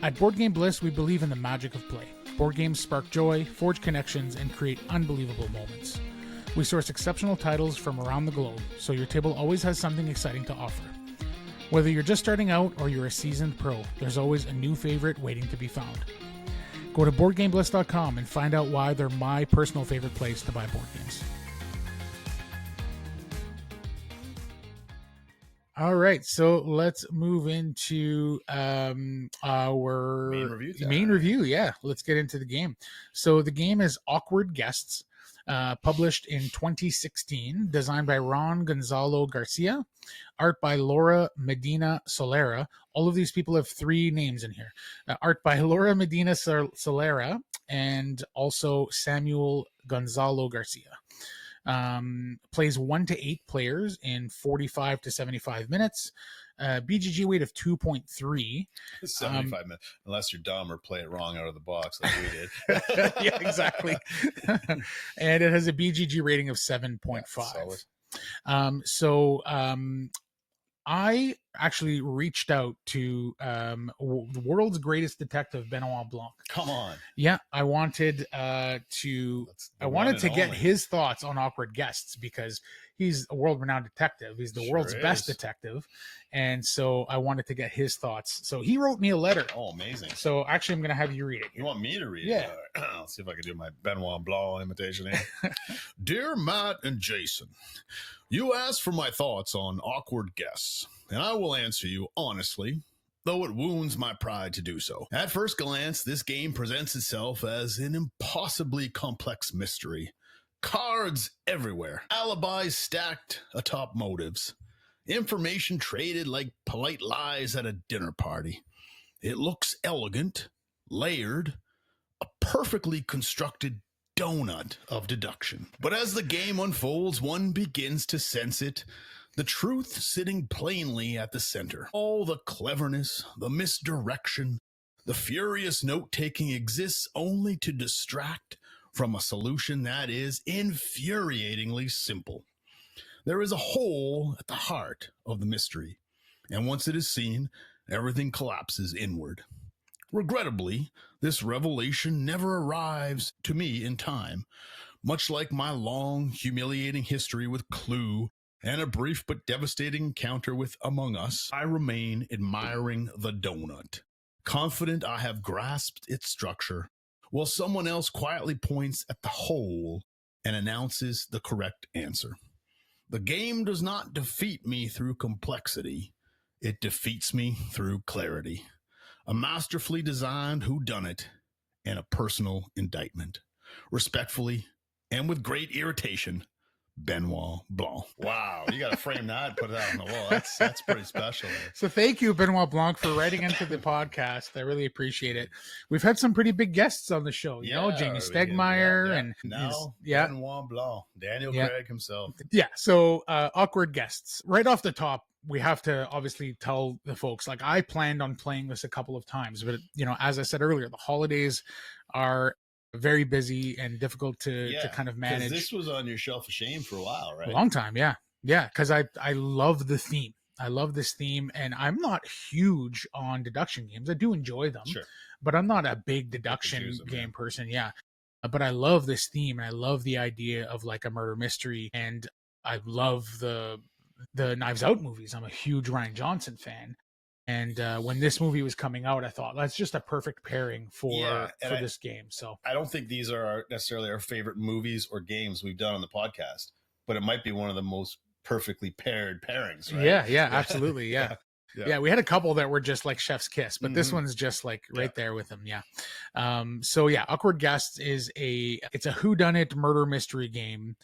At Board Game Bliss, we believe in the magic of play. Board games spark joy, forge connections, and create unbelievable moments. We source exceptional titles from around the globe, so your table always has something exciting to offer. Whether you're just starting out or you're a seasoned pro, there's always a new favorite waiting to be found. Go to BoardGameBliss.com and find out why they're my personal favorite place to buy board games. All right, so let's move into our main review. Yeah, let's get into the game. So the game is Awkward Guests, published in 2016, designed by Ron Gonzalo Garcia, art by Laura Medina Solera. All of these people have three names in here. Art by Laura Medina Solera and also Samuel Gonzalo Garcia. Plays 1 to 8 players in 45 to 75 minutes. BGG weight of 2.3. 75 minutes, unless you're dumb or play it wrong out of the box like we did. Yeah, exactly. And it has a BGG rating of 7.5. I actually reached out to the world's greatest detective, Benoit Blanc. Come on. Yeah, I wanted to get his thoughts on Awkward Guests because he's a world-renowned detective. He's the world's best detective. And so I wanted to get his thoughts. So he wrote me a letter. Oh, amazing. So actually, I'm going to have you read it. You want me to read it? Yeah. I'll see if I can do my Benoit Blanc imitation here. Dear Matt and Jason, you asked for my thoughts on Awkward Guests, and I will answer you honestly, though it wounds my pride to do so. At first glance, this game presents itself as an impossibly complex mystery. Cards everywhere, alibis stacked atop motives, information traded like polite lies at a dinner party. It looks elegant, layered, a perfectly constructed donut of deduction. But as the game unfolds, one begins to sense it, the truth sitting plainly at the center. All the cleverness, the misdirection, the furious note-taking exists only to distract from a solution that is infuriatingly simple. There is a hole at the heart of the mystery, and once it is seen, everything collapses inward. Regrettably, this revelation never arrives to me in time, much like my long, humiliating history with Clue and a brief but devastating encounter with Among Us. I remain admiring the donut, confident I have grasped its structure, while someone else quietly points at the hole and announces the correct answer. The game does not defeat me through complexity. It defeats me through clarity. A masterfully designed whodunit and a personal indictment. Respectfully, and with great irritation, Benoit Blanc. Wow, you got to frame that and put it out on the wall. That's pretty special. So thank you, Benoit Blanc, for writing into the podcast. I really appreciate it. We've had some pretty big guests on the show, you know, Jamie Stegmaier and now Benoit Blanc, Daniel Craig himself. Yeah, so Awkward Guests. Right off the top, we have to obviously tell the folks, like, I planned on playing this a couple of times, but, you know, as I said earlier, the holidays are very busy and difficult to kind of manage. This was on your shelf of shame for a while, right? A long time, yeah, because I love the theme. I love this theme, and I'm not huge on deduction games. I do enjoy them, but I'm not a big deduction game person. Yeah, but I love this theme, and I love the idea of like a murder mystery, and I love the Knives Out movies. I'm a huge Rian Johnson fan. And when this movie was coming out, I thought that's just a perfect pairing for this game. So I don't think these are necessarily our favorite movies or games we've done on the podcast, but it might be one of the most perfectly paired pairings, right? Yeah, absolutely. Yeah. We had a couple that were just like chef's kiss, but this one's just like right there with them. Yeah. Awkward Guests is it's a whodunit murder mystery game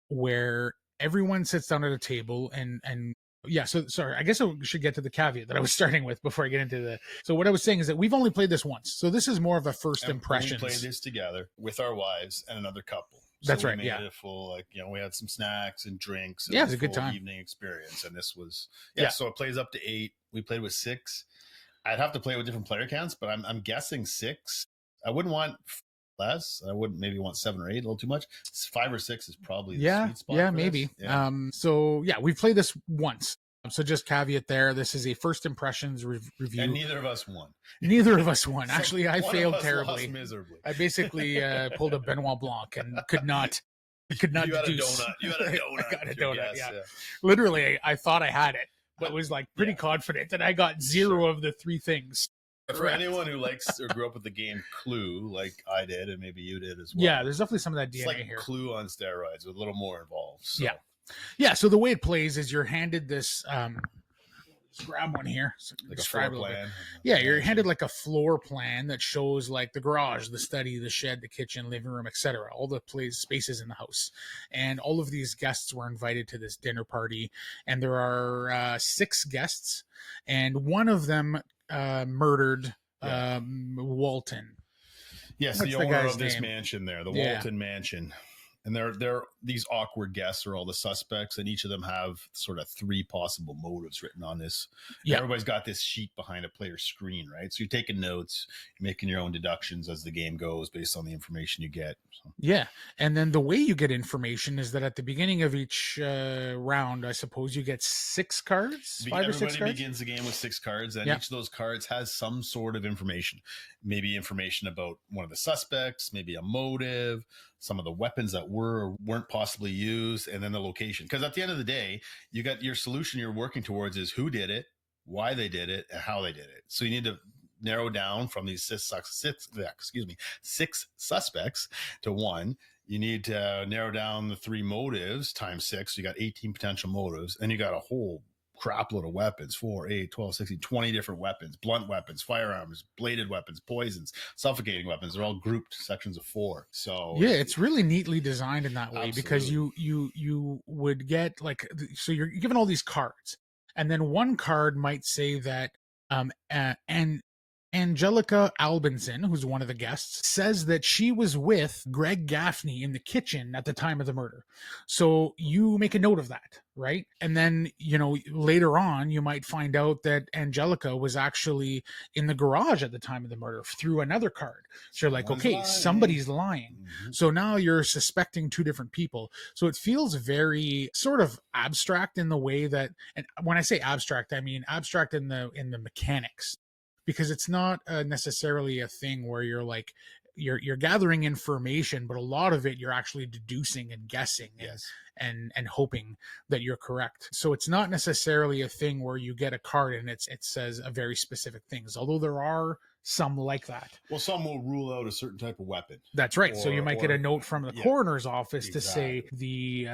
where everyone sits down at a table and so sorry, I guess I should get to the caveat that I was starting with before I get into so what I was saying is that we've only played this once. So this is more of a first impression. We played this together with our wives and another couple. That's right. We made it a full, we had some snacks and drinks. And it was a good time. Evening experience. And this was, so it plays up to 8. We played with 6. I'd have to play with different player counts, but I'm guessing 6. I wouldn't want less. I wouldn't maybe want 7 or 8, a little too much. 5 or 6 is probably the sweet spot. Yeah, maybe. Yeah. We've played this once. So just caveat there, this is a first impressions review. And neither of us won. Neither of us won. So Actually, I one of failed us terribly. lost miserably. I basically pulled a Benoit Blanc and could not You deduce. had a donut. You had a donut. I got a with your donut, guess, yeah. Literally, I thought I had it, but was like pretty Yeah. confident that I got zero of the three things. For Correct. anyone who likes or grew up with the game Clue, like I did, and maybe you did as well. Yeah, there's definitely some of that it's DNA like here. Clue on steroids with a little more involved. So. Yeah, so the way it plays is you're handed this let's grab one here. So Like a describe floor it a little bit. plan. Yeah, you're handed like a floor plan that shows like the garage, the study, the shed, the kitchen, living room, etc. All the spaces in the house. And all of these guests were invited to this dinner party. And there are 6 guests, and one of them murdered Walton. Yes, What's the the owner guy's of this name? mansion there, the Yeah. Walton Mansion. And they're these awkward guests are all the suspects, and each of them have sort of 3 possible motives written on this. Yeah. Everybody's got this sheet behind a player's screen, right? So you're taking notes, you're making your own deductions as the game goes based on the information you get. So. Yeah, and then the way you get information is that at the beginning of each round, I suppose you get 6 cards, 5 or 6 Everybody cards. begins the game with 6 cards, and Yeah. each of those cards has some sort of information. Maybe information about one of the suspects, maybe a motive, some of the weapons that were or weren't possibly used, and then the location. Because at the end of the day, you got your solution you're working towards is who did it, why they did it, and how they did it. So you need to narrow down from these 6 suspects to 1. You need to narrow down the 3 motives times 6. So you got 18 potential motives, and you got a whole crap load of weapons, 4, 8, 12, 16, 20 different weapons, blunt weapons, firearms, bladed weapons, poisons, suffocating weapons. They're all grouped sections of 4. So Yeah, it's really neatly designed in that way because Absolutely. you would get like, so you're given all these cards, and then one card might say that and Angelica Albinson, who's one of the guests, says that she was with Greg Gaffney in the kitchen at the time of the murder. So you make a note of that, right? And then, later on, you might find out that Angelica was actually in the garage at the time of the murder through another card. So you're like, Someone's okay, lying. somebody's lying. Mhm. So now you're suspecting 2 different people. So it feels very sort of abstract in the way that, and when I say abstract, I mean abstract in the mechanics. Because it's not necessarily a thing where you're like you're gathering information, but a lot of it you're actually deducing and guessing and hoping that you're correct. So it's not necessarily a thing where you get a card and it says a very specific things, although there are some like that. Well, some will rule out a certain type of weapon. That's right. So you might get a or- note from the yeah, coroner's office to say exactly.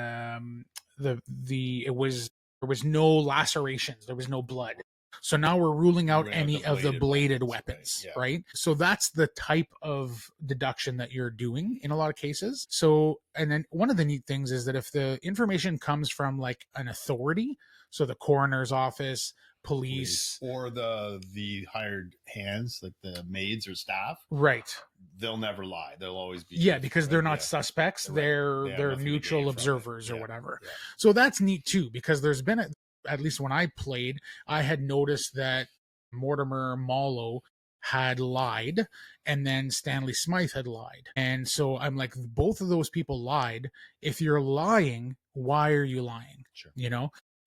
there was no lacerations, there was no blood. So now we're ruling out any of the bladed weapons, right? So that's the type of deduction that you're doing in a lot of cases. So, and then one of the neat things is that if the information comes from like an authority, so the coroner's office, police, or the hired hands, like the maids or staff, right? They'll never lie. They'll always be because they're not suspects. Right. They're They have nothing to neutral gain from observers it. or Yeah. whatever. Yeah. So that's neat too, because there's been at least when I played, I had noticed that Mortimer Mallow had lied, and then Stanley Smythe had lied. And so I'm like, both of those people lied. If you're lying, why are you lying? Sure.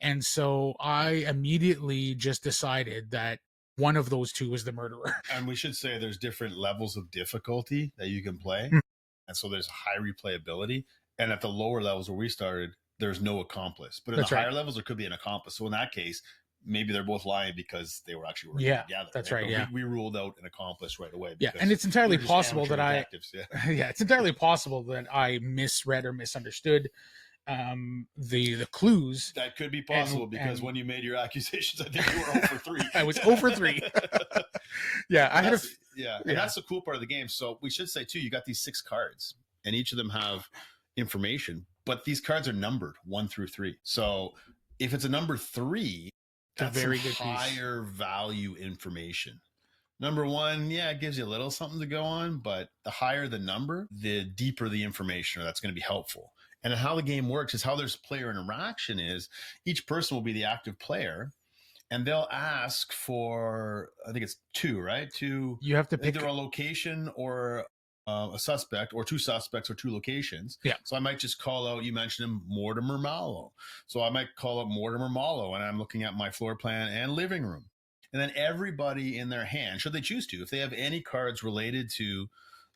And so I immediately just decided that one of those 2 was the murderer. And we should say there's different levels of difficulty that you can play. Mm. And so there's high replayability. And at the lower levels where we started, there's no accomplice. But in That's the right. higher levels, there could be an accomplice. So in that case, maybe they're both lying because they were actually working together. That's right. right. But Yeah. We ruled out an accomplice right away. Yeah. because And it's entirely we're just possible that amateur detectives, yeah. it's entirely possible that I misread or misunderstood the clues. That could be possible because when you made your accusations, I think you were 0 for 3. I was 0 for 3. Yeah, I had and that's the cool part of the game. So we should say too, you got these 6 cards, and each of them have information, but these cards are numbered 1 through 3. So if it's a number 3, that's very some good piece. higher value information. Number 1, it gives you a little something to go on, but the higher the number, the deeper the information, or that's going to be helpful. And how the game works is how there's player interaction is each person will be the active player, and they'll ask for, I think it's 2, right? 2. You have to pick either a location or a suspect or two suspects or two locations. Yeah. So I might just call out, you mentioned him, Mortimer Mallow. So I might call up Mortimer Mallow and I'm looking at my floor plan and living room. And then everybody in their hand, should they choose to, if they have any cards related to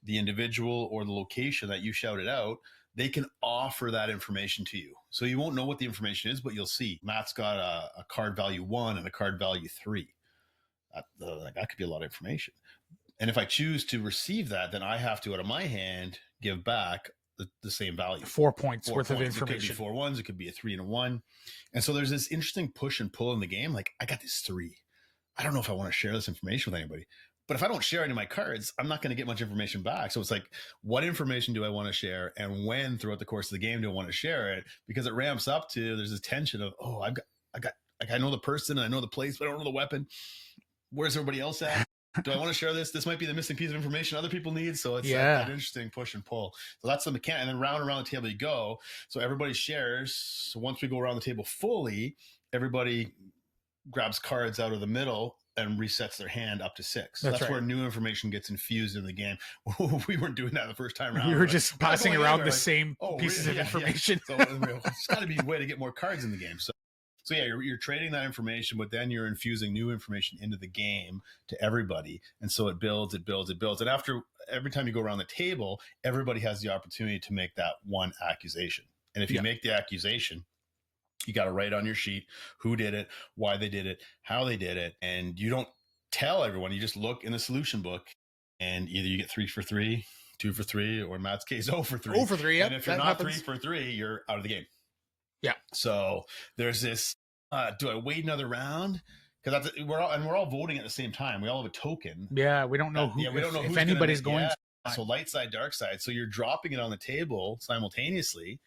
the individual or the location that you shouted out, they can offer that information to you. So you won't know what the information is, but you'll see Matt's got a card value 1 and a card value 3. That could be a lot of information. And if I choose to receive that, then I have to, out of my hand, give back the same value. 4 points worth of information. It could be 4 1s. It could be a 3 and a 1. And so there's this interesting push and pull in the game. Like, I got this 3. I don't know if I want to share this information with anybody. But if I don't share any of my cards, I'm not going to get much information back. So it's like, what information do I want to share? And when throughout the course of the game do I want to share it? Because it ramps up to, there's this tension of, oh, I know the person and I know the place, but I don't know the weapon. Where's everybody else at? Do I want to share this? This might be the missing piece of information other people need. So it's that interesting push and pull. So that's the mechanic. And then round and around the table you go. So everybody shares. So once we go around the table fully, everybody grabs cards out of the middle and resets their hand up to 6. So that's right. Where new information gets infused in the game. We weren't doing that the first time around. We were just passing around the same pieces of information. So it's got to be a way to get more cards in the game. So yeah, you're trading that information, but then you're infusing new information into the game to everybody. And so it builds. And after every time you go around the table, everybody has the opportunity to make that one accusation. And if you make the accusation, you got to write on your sheet who did it, why they did it, how they did it. And you don't tell everyone. You just look in the solution book and either you get 3 for 3, 2 for 3, or in Matt's case, 0 for 3. 0 for 3, and if you're not 3 for 3, you're out of the game. Yeah. So there's this, do I wait another round? Because we're all voting at the same time. We all have a token. Yeah, we don't know who. We don't know if anybody's going. So light side, dark side. So you're dropping it on the table simultaneously.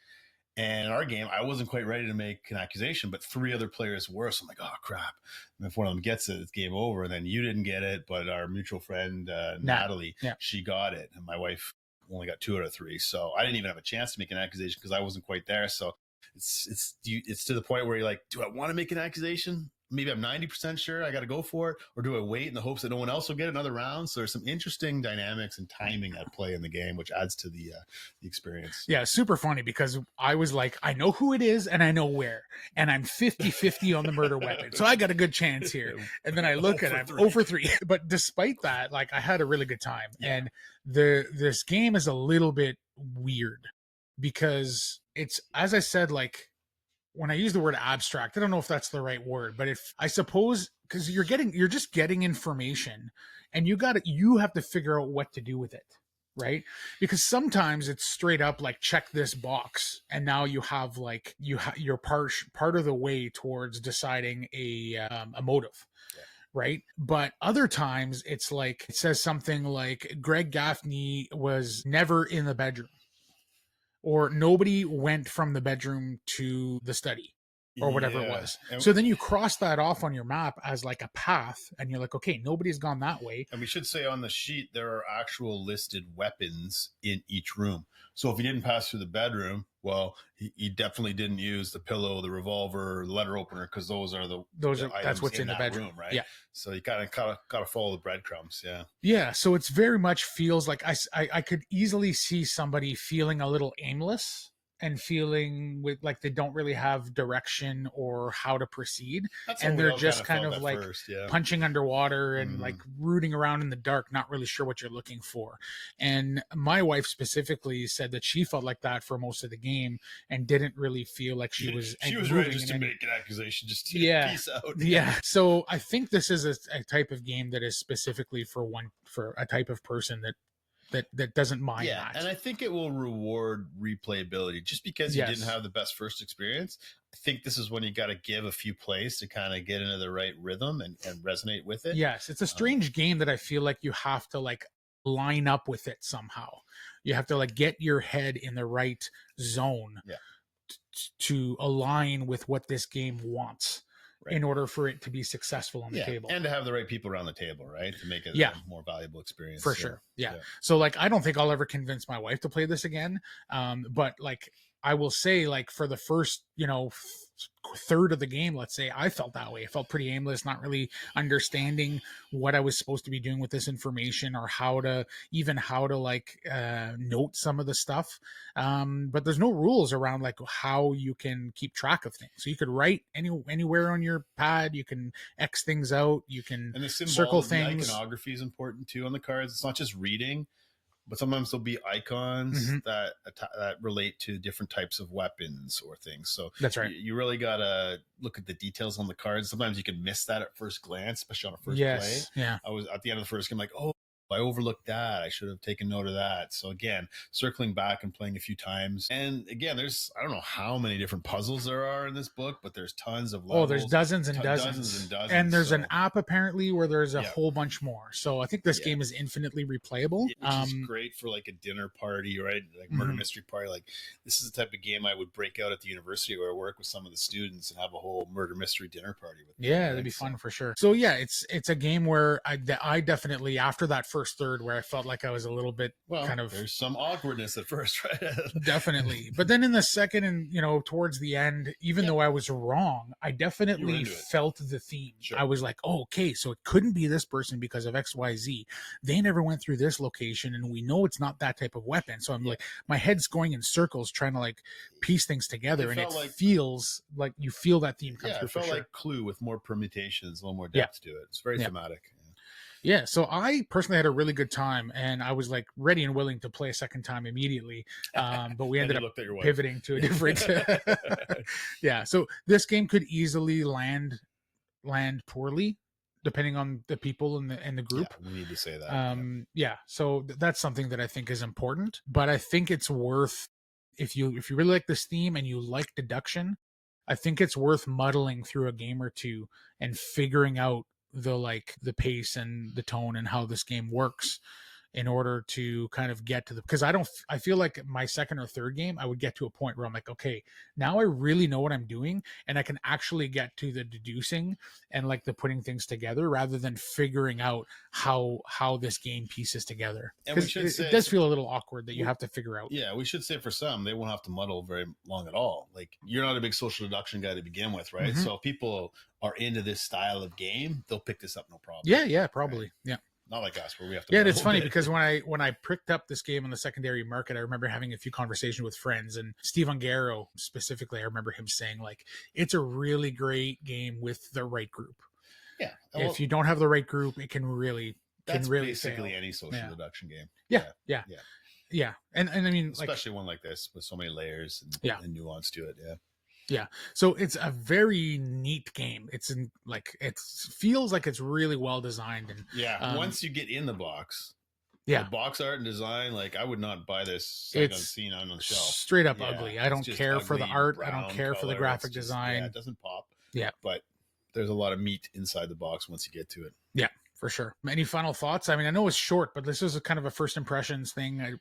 And in our game, I wasn't quite ready to make an accusation, but 3 other players were. So I'm like, oh crap! And if one of them gets it, it's game over. And then you didn't get it, but our mutual friend Natalie, she got it, and my wife only got 2 out of 3. So I didn't even have a chance to make an accusation because I wasn't quite there. So it's to the point where you're like, do I want to make an accusation? Maybe I'm 90% sure I got to go for it, or do I wait in the hopes that no one else will get another round? So there's some interesting dynamics and timing at play in the game, which adds to the experience. Yeah, super funny because I was like, I know who it is and I know where, and I'm 50-50 on the murder weapon, so I got a good chance here. And then I look and I'm 0 for 3. But despite that, like, I had a really good time. And this game is a little bit weird because it's, as I said, like, when I use the word abstract, I don't know if that's the right word, but if I suppose, because you're just getting information and you have to figure out what to do with it, right? Because sometimes it's straight up like, check this box, and now you have like you're part of the way towards deciding a motive. Right. But other times it's like, it says something like Greg Gaffney was never in the bedroom, or nobody went from the bedroom to the study, or whatever it was. So then you cross that off on your map as like a path, and you're like, okay, nobody's gone that way. And we should say on the sheet, there are actual listed weapons in each room. So if he didn't pass through the bedroom, well, he definitely didn't use the pillow, the revolver, the letter opener, because that's what's in the bedroom, right? Yeah. So you gotta follow the breadcrumbs. Yeah. Yeah. So it's very much feels like I could easily see somebody feeling a little aimless and feeling with like they don't really have direction or how to proceed. And they're just kind of like punching underwater and like rooting around in the dark, not really sure what you're looking for. And my wife specifically said that she felt like that for most of the game and didn't really feel like she was ready just to make an accusation, just to peace out. Yeah. So I think this is a type of game that is specifically for a type of person that doesn't mind that. And I think it will reward replayability just because you didn't have the best first experience. I think this is when you got to give a few plays to kind of get into the right rhythm and resonate with it. Yes. It's a strange game that I feel like you have to like line up with it somehow. You have to like get your head in the right zone to align with what this game wants. Right. In order for it to be successful on the table. And to have the right people around the table, right? To make it a more valuable experience. For sure. Yeah. So like, I don't think I'll ever convince my wife to play this again. But like, I will say, like, for the first, third of the game, let's say, I felt that way. I felt pretty aimless, not really understanding what I was supposed to be doing with this information, or how to like note some of the stuff. But there's no rules around like how you can keep track of things. So you could write anywhere on your pad. You can X things out. You can And the circle things. The iconography is important too on the cards. It's not just reading, but sometimes there'll be icons that relate to different types of weapons or things. So that's right. You really gotta look at the details on the cards. Sometimes you can miss that at first glance, especially on a first play. Yeah. I was at the end of the first game like, oh, I overlooked that. I should have taken note of that. So again, circling back and playing a few times. And again, I don't know how many different puzzles there are in this book, but there's tons of levels. Oh, there's dozens and dozens. And there's an app apparently where there's a whole bunch more. So I think this game is infinitely replayable. Which is great for like a dinner party, right? Like murder mystery party. Like this is the type of game I would break out at the university where I work with some of the students and have a whole murder mystery dinner party with them. Yeah, that'd be fun for sure. So yeah, it's a game where I definitely, after that first third where I felt like I was a little bit there's some awkwardness at first, right? Definitely. But then in the second and, towards the end, even though I was wrong, I definitely felt the theme. Sure. I was like, oh, okay, so it couldn't be this person because of XYZ. They never went through this location, and we know it's not that type of weapon. So I'm like, my head's going in circles trying to like piece things together, and it feels like you feel that theme come through. It felt like Clue with more permutations, a little more depth to it. It's very thematic. Yeah, so I personally had a really good time, and I was like ready and willing to play a second time immediately. But we ended up pivoting to a different. Yeah, so this game could easily land poorly, depending on the people in the group. Yeah, we need to say that. So that's something that I think is important. But I think it's worth, if you really like this theme and you like deduction, I think it's worth muddling through a game or two and figuring out the pace and the tone and how this game works in order to kind of get to because I feel like my second or third game, I would get to a point where I'm like, okay, now I really know what I'm doing, and I can actually get to the deducing and like the putting things together rather than figuring out how this game pieces together. Because it does feel a little awkward that you have to figure out. Yeah, we should say for some, they won't have to muddle very long at all. Like, you're not a big social deduction guy to begin with, right? So if people are into this style of game, they'll pick this up no problem. Yeah, probably. Right? Yeah. Not like us, where we have to. Yeah, it's funny because when I picked up this game on the secondary market, I remember having a few conversations with friends, and Steve Ungaro specifically, I remember him saying like, it's a really great game with the right group. Yeah, if you don't have the right group, it can really basically fail. Any social deduction game. Yeah, and I mean, especially one like this with so many layers and nuance to it. Yeah, so it's a very neat game. It feels like it's really well designed, and once you get in the box, the box art and design, like I would not buy this unseen on the shelf. Straight up ugly. I don't care for the art. I don't care for the graphic design. It doesn't pop. Yeah, but there's a lot of meat inside the box once you get to it. Yeah. For sure. Any final thoughts? I mean, I know it's short, but this is a kind of a first impressions thing. I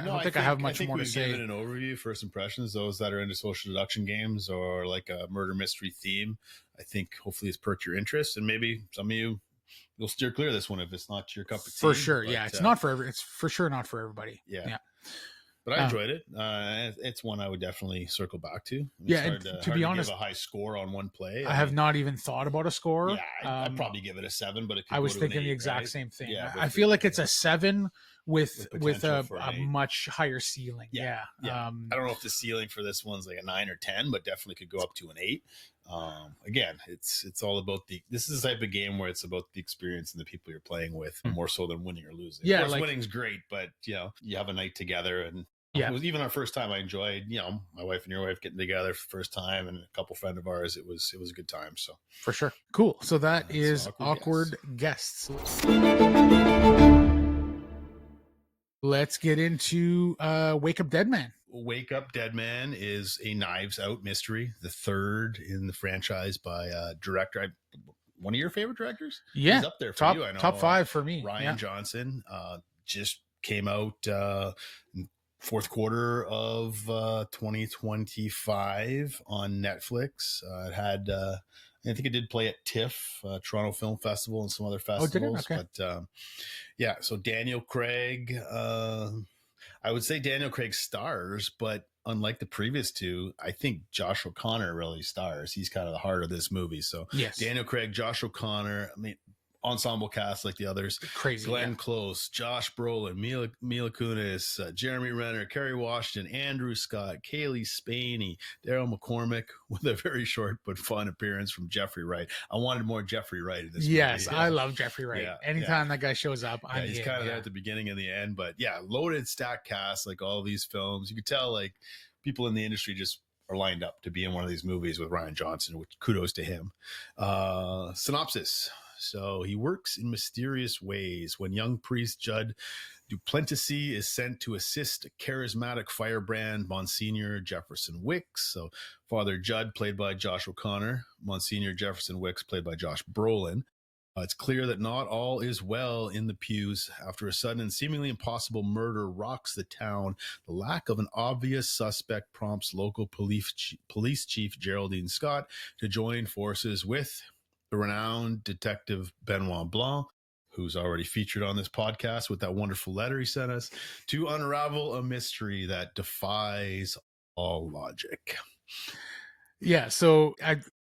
don't think I have much more to say. Give it an overview, first impressions. Those that are into social deduction games or like a murder mystery theme, I think hopefully it's perked your interest, and maybe some of you'll steer clear of this one if it's not your cup of tea. For sure, but, it's not for it's for sure not for everybody. Yeah. But I enjoyed it. It's one I would definitely circle back to. To be honest, give a high score on one play. I have not even thought about a score. Yeah, I'd probably give it a 7, but I was thinking the exact same thing. Yeah, I feel like it's a 7 with a much higher ceiling. Yeah. I don't know if the ceiling for this one's like a 9 or 10, but definitely could go up to an 8. Again, it's all about this is the type of game where it's about the experience and the people you're playing with more so than winning or losing. Yeah, of course, winning's great, but you have a night together, and it was even our first time. I enjoyed, my wife and your wife getting together for the first time, and a couple friend of ours. It was a good time. So for sure, cool. So that is awkward guests. Let's get into Wake Up Dead Man. Wake Up Dead Man is a Knives Out mystery, the third in the franchise by director. One of your favorite directors? Yeah. He's up there for you, I know. Top 5 for me. Ryan Johnson just came out fourth quarter of 2025 on Netflix. It had... I think it did play at TIFF, Toronto Film Festival, and some other festivals. Oh, did it? Okay. But so Daniel Craig, I would say Daniel Craig stars, but unlike the previous two, I think Josh O'Connor really stars. He's kind of the heart of this movie. So Yes. Daniel Craig, Josh O'Connor, I mean, ensemble cast like the others. Crazy. Glenn Close, Josh Brolin, Mila Kunis, Jeremy Renner, Kerry Washington, Andrew Scott, Kaylee Spaney, Daryl McCormick, with a very short but fun appearance from Jeffrey Wright. I wanted more Jeffrey Wright in this Yes, movie. I love Jeffrey Wright. Anytime that guy shows up, I'm he's kind of there at the beginning and the end. But yeah, loaded stack cast like all these films. You could tell like people in the industry just are lined up to be in one of these movies with Rian Johnson, which kudos to him. Synopsis. So he works in mysterious ways. When young priest Judd Duplessis is sent to assist a charismatic firebrand, Monsignor Jefferson Wicks. So Father Judd, played by Josh O'Connor, Monsignor Jefferson Wicks, played by Josh Brolin. It's clear that not all is well in the pews. After a sudden and seemingly impossible murder rocks the town, the lack of an obvious suspect prompts local police chief Geraldine Scott to join forces with the renowned detective Benoit Blanc, who's already featured on this podcast with that wonderful letter he sent us, to unravel a mystery that defies all logic. Yeah, so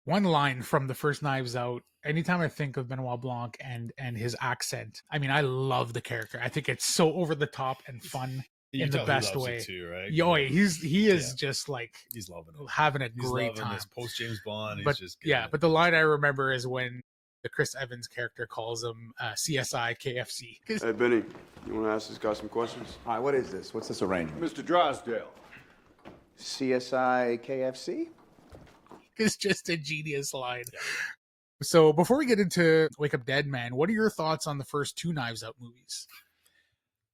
one line from the first Knives Out, anytime I think of Benoit Blanc and his accent, I mean, I love the character. I think it's so over the top and fun in the best way. Too, right? He is just like he's loving it, having a great time. This post James Bond, but just but the line I remember is when the Chris Evans character calls him CSI KFC. Hey Benny, you want to ask this guy some questions? All right, what is this? What's this arrangement? Mr. Drysdale. CSI KFC? It's just a genius line. Yeah. So before we get into Wake Up Dead Man, what are your thoughts on the first two Knives Out movies?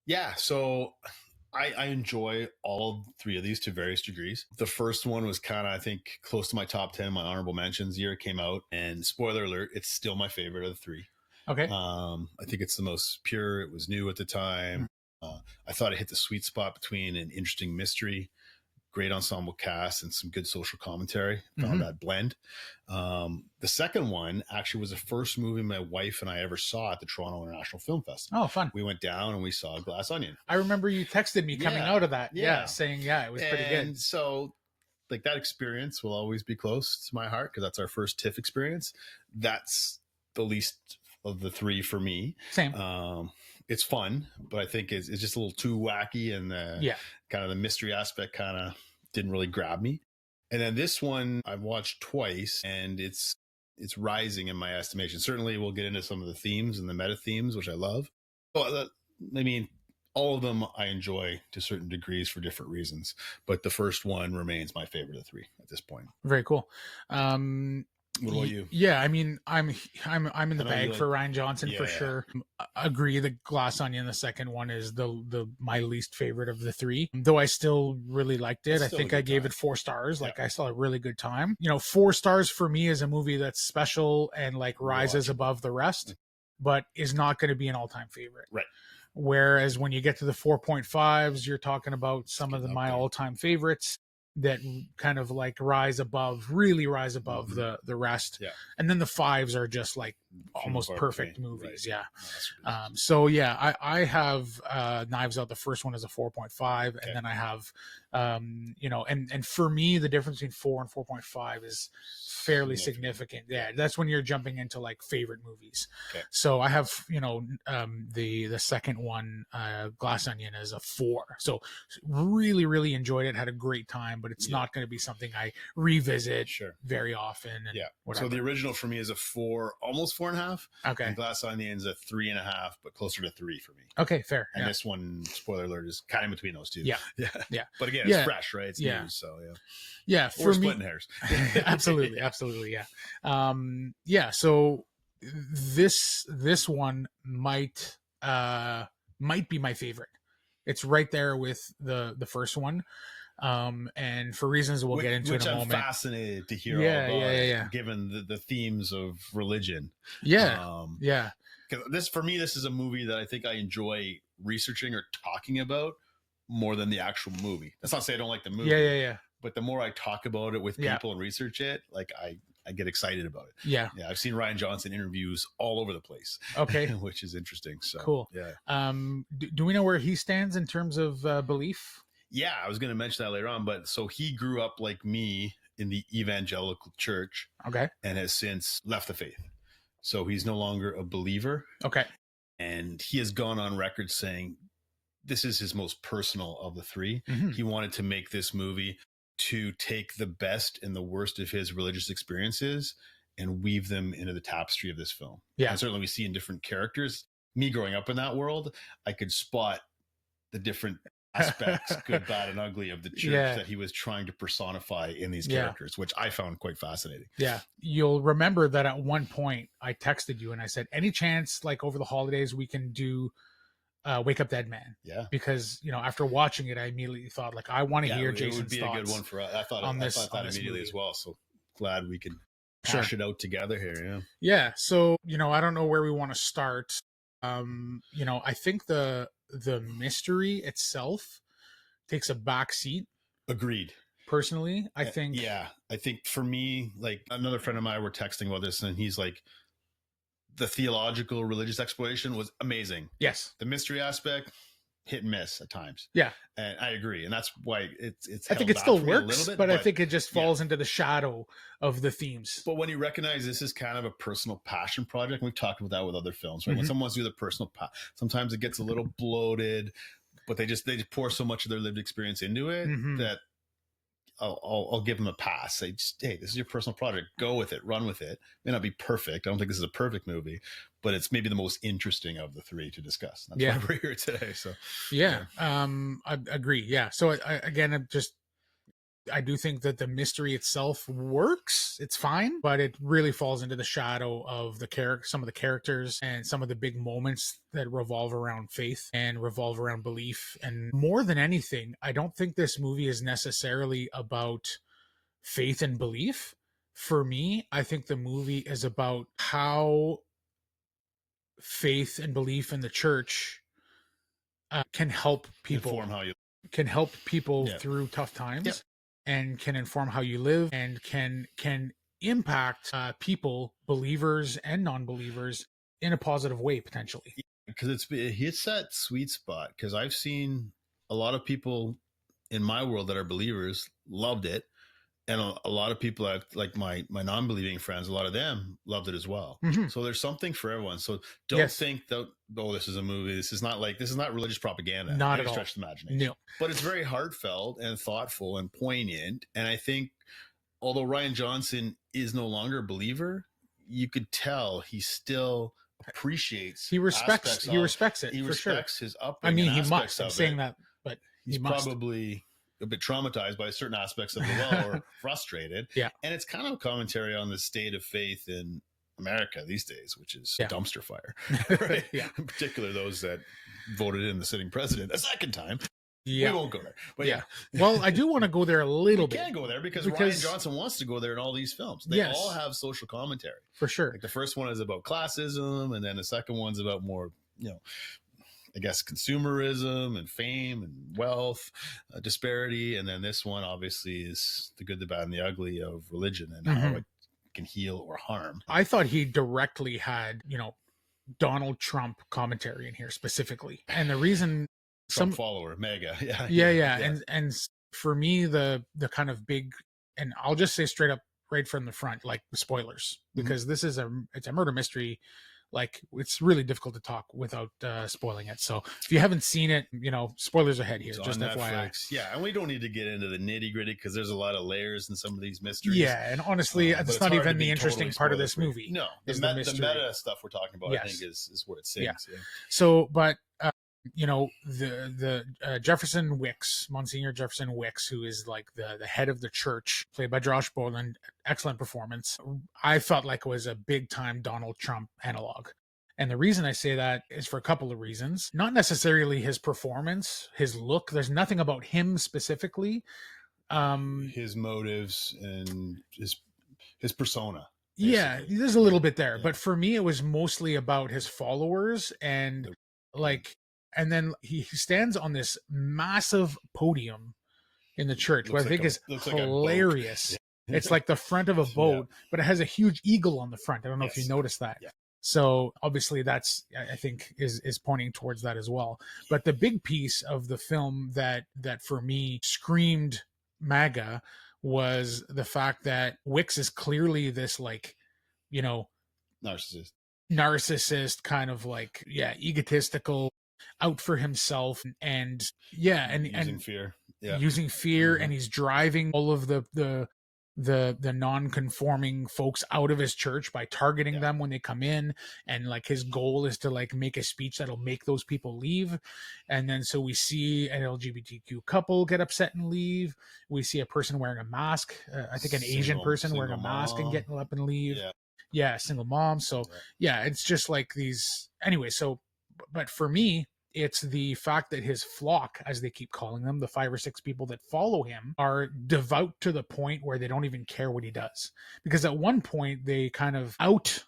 Yeah, so I enjoy all three of these to various degrees. The first one was kind of, I think, close to my top 10, my honorable mentions. The year it came out, and spoiler alert, it's still my favorite of the three. Okay. I think it's the most pure. It was new at the time. I thought it hit the sweet spot between an interesting mystery, great ensemble cast, and some good social commentary. Found that blend. The second one actually was the first movie my wife and I ever saw at the Toronto International Film Festival. Oh, fun. We went down and we saw Glass Onion. I remember you texted me coming out of that. Yeah, saying, it was pretty good. And so like that experience will always be close to my heart because that's our first TIFF experience. That's the least of the three for me. Same. It's fun, but I think it's just a little too wacky, and kind of the mystery aspect kind of didn't really grab me. And then this one I've watched twice, and it's rising in my estimation. Certainly we'll get into some of the themes and the meta themes, which I love. Well, I mean, all of them I enjoy to certain degrees for different reasons, but the first one remains my favorite of the three at this point. Very cool. What about you? Yeah, I mean, I'm in the bag for Rian Johnson for sure. I agree. The Glass Onion, the second one, is the my least favorite of the three. Though I still really liked it. I think I gave it 4 stars. Like I saw a really good time. 4 stars for me is a movie that's special and like rises above the rest, but is not going to be an all-time favorite. Right. Whereas when you get to the 4.5s, you're talking about some of my all-time favorites that kind of like really rise above the rest. Yeah. And then the 5s are just like almost perfect movies. Right. Yeah. So yeah, I have Knives Out. The first one is a 4.5. And then I have, and for me, the difference between 4 and 4.5 is fairly significant. Yeah. That's when you're jumping into like favorite movies. Okay. So I have, the second one, Glass Onion, is a 4. So really, really enjoyed it. Had a great time, but it's not going to be something I revisit very often. And whatever. So the original for me is a 4, almost 4.5. Okay. And Glass Onion's a 3.5, but closer to 3 for me. Okay, fair. And this one, spoiler alert, is kind of in between those two. Yeah. Yeah. But again, it's fresh, right? It's new, so yeah. For me, splitting hairs. absolutely. Yeah. So this one might be my favorite. It's right there with the first one. And for reasons we'll get into in a moment. Which I'm fascinated to hear all about, given the themes of religion. Yeah. This, for me, this is a movie that I think I enjoy researching or talking about more than the actual movie. That's not to say I don't like the movie. Yeah. But the more I talk about it with people and research it, like I get excited about it. Yeah. I've seen Rian Johnson interviews all over the place. Okay. Which is interesting. So cool. Yeah. Do we know where he stands in terms of belief? Yeah, I was going to mention that later on, but so he grew up like me in the evangelical church. Okay. And has since left the faith. So he's no longer a believer. Okay. And he has gone on record saying this is his most personal of the three. Mm-hmm. He wanted to make this movie to take the best and the worst of his religious experiences and weave them into the tapestry of this film. Yeah. And certainly we see in different characters. Me growing up in that world, I could spot the different aspects, good, bad, and ugly, of the church that he was trying to personify in these characters, which I found quite fascinating. Yeah. You'll remember that at one point I texted you and I said, any chance like over the holidays we can do Wake Up Dead Man? Yeah. Because, you know, after watching it, I immediately thought, like, I want to hear Jason's thoughts. It would be a good one for us. I thought that immediately as well. So glad we can hash it out together here. Yeah. Yeah. So, you know, I don't know where we want to start. You know, I think the mystery itself takes a back seat. Agreed. Personally, I think. Yeah. I think for me, like another friend of mine, we're texting about this and he's like, the theological religious exploration was amazing. Yes. The mystery aspect, hit and miss at times. Yeah. And I agree. And that's why it's I think it still works, but I think it just falls into the shadow of the themes. But when you recognize this is kind of a personal passion project, we've talked about that with other films, right? Mm-hmm. When someone's doing the personal sometimes it gets a little bloated, but they pour so much of their lived experience into it that I'll give them a pass. Say, just, hey, this is your personal project. Go with it. Run with it. May not be perfect. I don't think this is a perfect movie, but it's maybe the most interesting of the three to discuss. That's why we're here today. So I agree. Yeah. So I do think that the mystery itself works. It's fine, but it really falls into the shadow of some of the characters and some of the big moments that revolve around faith and revolve around belief. And more than anything, I don't think this movie is necessarily about faith and belief. For me, I think the movie is about how faith and belief in the church can help people through tough times. Yep. And can inform how you live and can impact people, believers and non-believers, in a positive way, potentially. Because it hits that sweet spot. Because I've seen a lot of people in my world that are believers loved it. And a lot of people, like my non-believing friends, a lot of them loved it as well. Mm-hmm. So there's something for everyone. So don't think that, this is a movie. This is not religious propaganda. Not at all. Stretch the imagination. No. But it's very heartfelt and thoughtful and poignant. And I think, although Rian Johnson is no longer a believer, you could tell he still appreciates. He respects it. He respects his upbringing. I mean, he must. I'm saying that, but he's probably a bit traumatized by certain aspects of the law or frustrated. Yeah. And it's kind of a commentary on the state of faith in America these days, which is a dumpster fire. Right? Yeah. In particular, those that voted in the sitting president a second time. Yeah. We won't go there. But Well, I do want to go there a little bit. We can go there because Rian Johnson wants to go there in all these films. They all have social commentary. For sure. Like the first one is about classism, and then the second one's about more, I guess, consumerism and fame and wealth disparity. And then this one obviously is the good, the bad, and the ugly of religion and how it can heal or harm. I thought he directly had, Donald Trump commentary in here specifically. And the reason Trump follower, mega. Yeah. And for me, the kind of big, and I'll just say straight up right from the front, like the spoilers, because this is it's a murder mystery. Like, it's really difficult to talk without spoiling it. So if you haven't seen it, spoilers ahead here. It's just on FYI. Netflix. Yeah, and we don't need to get into the nitty gritty because there's a lot of layers in some of these mysteries. Yeah, and honestly, it's not even the interesting part of this movie. No, the meta stuff we're talking about, I think, is where it sings. Yeah. So, but the Jefferson Wicks, Monsignor Jefferson Wicks, who is like the head of the church, played by Josh Brolin, excellent performance. I felt like it was a big time Donald Trump analog. And the reason I say that is for a couple of reasons. Not necessarily his performance, his look. There's nothing about him specifically. His motives and his persona. Basically. Yeah, there's a little bit there. Yeah. But for me, it was mostly about his followers and and then he stands on this massive podium in the church, which I think is hilarious. It's like the front of a boat, but it has a huge eagle on the front. I don't know if you noticed that. Yeah. So obviously that's, I think, is pointing towards that as well. But the big piece of the film that for me screamed MAGA was the fact that Wix is clearly this, like, you know, narcissist kind of, like, egotistical, out for himself, and using fear. Using fear, and he's driving all of the non-conforming folks out of his church by targeting them when they come in, and like his goal is to like make a speech that'll make those people leave. And then so we see an LGBTQ couple get upset and leave. We see a person wearing a mask, I think an Asian person wearing a mask and getting up and leave. Single mom. So it's just like these, anyway. So but for me, it's the fact that his flock, as they keep calling them, the 5 or 6 people that follow him, are devout to the point where they don't even care what he does. Because at one point they kind of out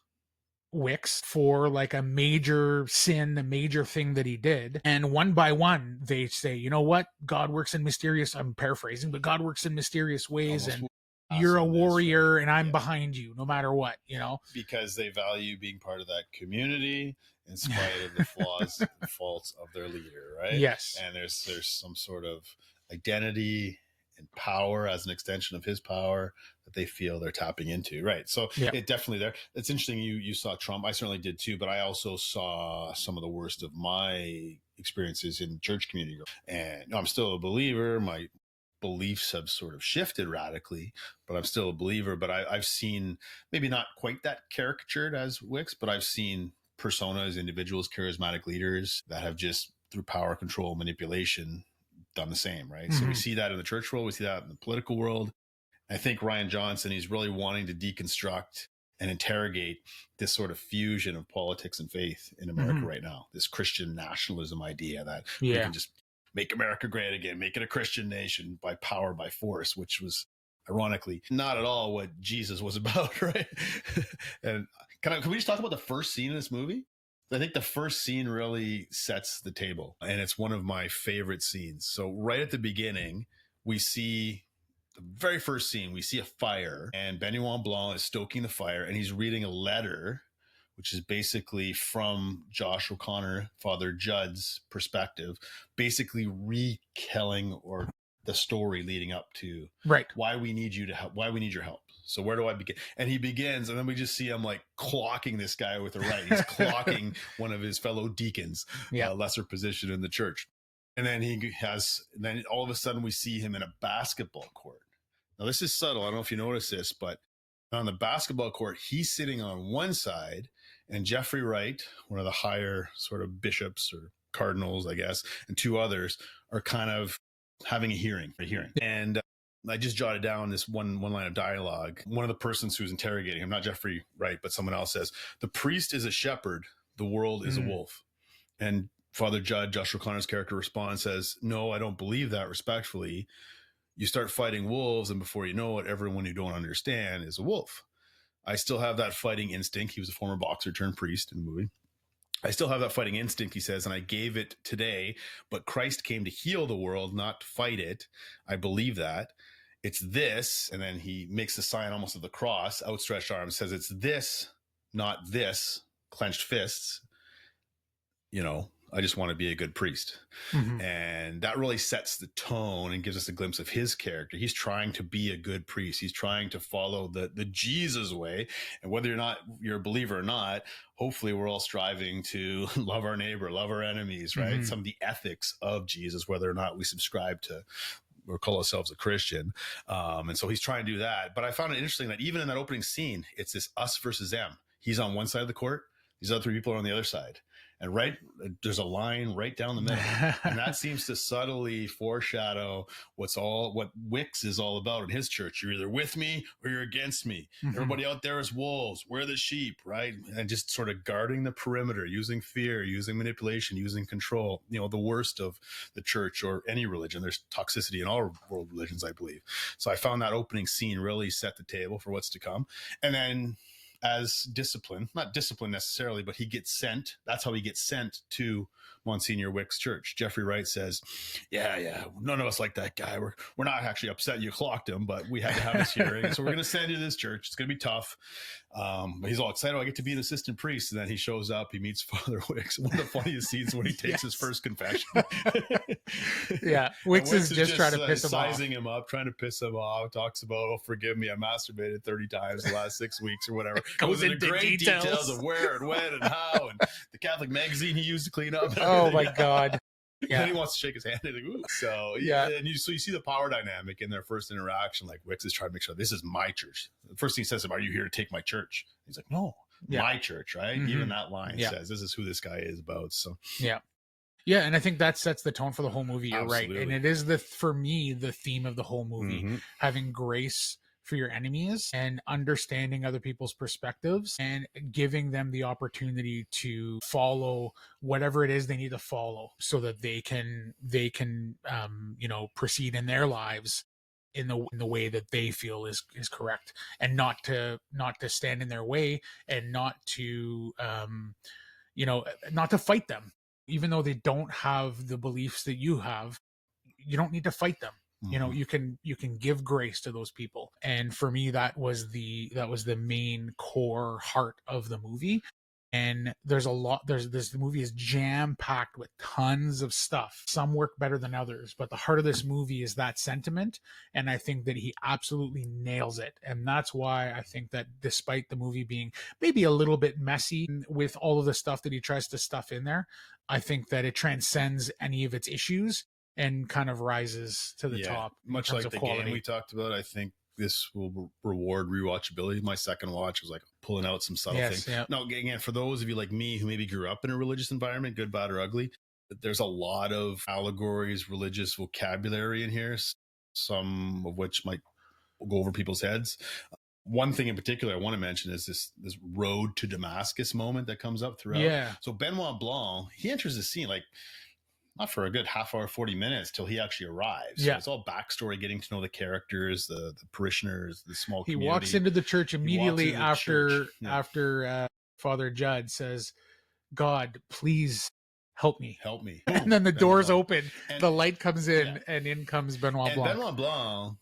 Wix for like a major sin, a major thing that he did. And one by one, they say, you know what? God works in mysterious, I'm paraphrasing, but God works in mysterious ways. Almost, and you're a warrior, and I'm behind you no matter what, you know? Because they value being part of that community in spite of the flaws and faults of their leader, right? Yes. And there's some sort of identity and power as an extension of his power that they feel they're tapping into, right? So it definitely there. It's interesting you saw Trump. I certainly did too, but I also saw some of the worst of my experiences in church community. And I'm still a believer. My beliefs have sort of shifted radically, but I'm still a believer. But I've seen, maybe not quite that caricatured as Wix, but I've seen personas, individuals, charismatic leaders that have just through power, control, manipulation done the same, right? So we see that in the church world, we see that in the political world. I think Ryan Johnson, he's really wanting to deconstruct and interrogate this sort of fusion of politics and faith in America right now, this Christian nationalism idea that we can just make America great again, make it a Christian nation by power, by force, which was ironically not at all what Jesus was about, right? And can we just talk about the first scene in this movie? I think the first scene really sets the table, and it's one of my favorite scenes. So right at the beginning, we see the very first scene, we see a fire, and Benoit Blanc is stoking the fire, and he's reading a letter, which is basically from Josh O'Connor, Father Judd's perspective, basically retelling or the story leading up to why we need you to help, why we need your help. So where do I begin? And he begins, and then we just see him like clocking this guy with a right. He's clocking one of his fellow deacons, a lesser position in the church. And then then all of a sudden we see him in a basketball court. Now this is subtle. I don't know if you notice this, but on the basketball court, he's sitting on one side, and Jeffrey Wright, one of the higher sort of bishops or cardinals, I guess, and 2 others are kind of having a hearing. And I just jotted down this one line of dialogue. One of the persons who's interrogating him, not Jeffrey Wright, but someone else, says, "The priest is a shepherd, the world is a wolf." And Father Judd, Josh O'Connor's character, responds, says, "No, I don't believe that, respectfully. You start fighting wolves, and before you know it, everyone you don't understand is a wolf. I still have that fighting instinct." He was a former boxer turned priest in the movie. "I still have that fighting instinct," he says, "and I gave it today, but Christ came to heal the world, not to fight it. I believe that. It's this," and then he makes the sign almost of the cross, outstretched arms, says, "It's this, not this," clenched fists. You know, I just want to be a good priest. And that really sets the tone and gives us a glimpse of his character. He's trying to be a good priest. He's trying to follow the Jesus way. And whether you're a believer or not, hopefully we're all striving to love our neighbor, love our enemies, right? Some of the ethics of Jesus, whether or not we subscribe to or call ourselves a Christian. And so he's trying to do that. But I found it interesting that even in that opening scene, it's this us versus them. He's on one side of the court. These other 3 people are on the other side. And there's a line right down the middle. And that seems to subtly foreshadow what Wix is all about in his church. You're either with me or you're against me. Everybody out there is wolves. We're the sheep, right? And just sort of guarding the perimeter, using fear, using manipulation, using control, the worst of the church or any religion. There's toxicity in all world religions, I believe. So I found that opening scene really set the table for what's to come. And then as discipline, not discipline necessarily, but he gets sent. That's how he gets sent to Monsignor Wick's church. Jeffrey Wright says, yeah, none of us like that guy. We're not actually upset you clocked him, but we had to have this hearing. So we're going to send you to this church. It's going to be tough. But he's all excited. I get to be an assistant priest. And then he shows up. He meets Father Wicks. One of the funniest scenes when he takes his first confession. Yeah. Wicks is just trying to piss him off. Sizing him up, trying to piss him off. Talks about, oh, forgive me, I masturbated 30 times the last 6 weeks or whatever. Goes into great details of where and when and how, and the Catholic magazine he used to clean up. Oh my God. Yeah. And he wants to shake his hand. And like, ooh. So yeah, and you see the power dynamic in their first interaction. Like Wicks is trying to make sure this is my church. The first thing he says to him, "Are you here to take my church?" He's like, "No, my church." Right? Mm-hmm. Even that line says, "This is who this guy is about." So yeah, and I think that sets the tone for the whole movie. You're right, and it is for me the theme of the whole movie: having grace for your enemies and understanding other people's perspectives and giving them the opportunity to follow whatever it is they need to follow so that they can proceed in their lives in the way that they feel is correct, and not to stand in their way, and not to not to fight them, even though they don't have the beliefs that you have. You don't need to fight them. You know, you can give grace to those people. And for me, that was the main core heart of the movie. And there's a lot, the movie is jam packed with tons of stuff. Some work better than others, but the heart of this movie is that sentiment. And I think that he absolutely nails it. And that's why I think that despite the movie being maybe a little bit messy with all of the stuff that he tries to stuff in there, I think that it transcends any of its issues and kind of rises to the top. Much like the game we talked about, I think this will reward rewatchability. My second watch was like pulling out some subtle things. Yeah. Now, again, for those of you like me who maybe grew up in a religious environment, good, bad, or ugly, there's a lot of allegories, religious vocabulary in here, some of which might go over people's heads. One thing in particular I want to mention is this road to Damascus moment that comes up throughout. Yeah. So Benoit Blanc, he enters the scene like not for a good half hour, 40 minutes till he actually arrives. Yeah. So it's all backstory, getting to know the characters, the parishioners, the small community. He walks into the church immediately after Father Judd says, "God, please help me. Help me." And then the doors open, and the light comes in, and in comes Benoit Blanc. Benoit Blanc,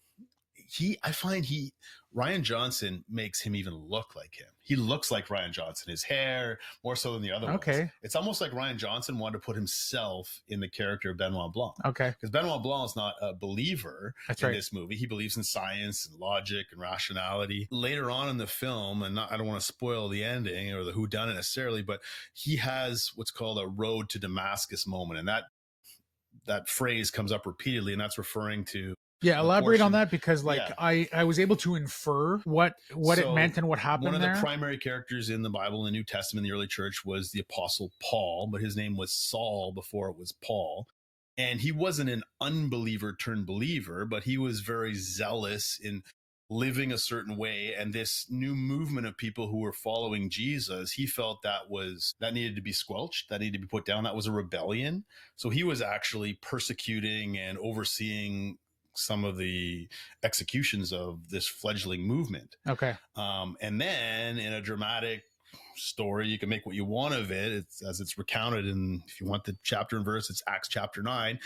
Ryan Johnson makes him even look like him. He looks like Ryan Johnson, his hair, more so than the other ones. It's almost like Ryan Johnson wanted to put himself in the character of Benoit Blanc. Because Benoit Blanc is not a believer this movie. He believes in science and logic and rationality. Later on in the film, and I don't want to spoil the ending or the whodunit necessarily, but he has what's called a road to Damascus moment. And that phrase comes up repeatedly, and that's referring to elaborate on that, because I was able to infer what it meant and what happened. One of the primary characters in the Bible in the New Testament in the early church was the Apostle Paul, but his name was Saul before it was Paul. And he wasn't an unbeliever turned believer, but he was very zealous in living a certain way. And this new movement of people who were following Jesus, he felt that needed to be squelched, that needed to be put down. That was a rebellion. So he was actually persecuting and overseeing some of the executions of this fledgling movement. And then in a dramatic story, you can make what you want of it. It's as it's recounted in, if you want the chapter and verse, it's Acts chapter 9.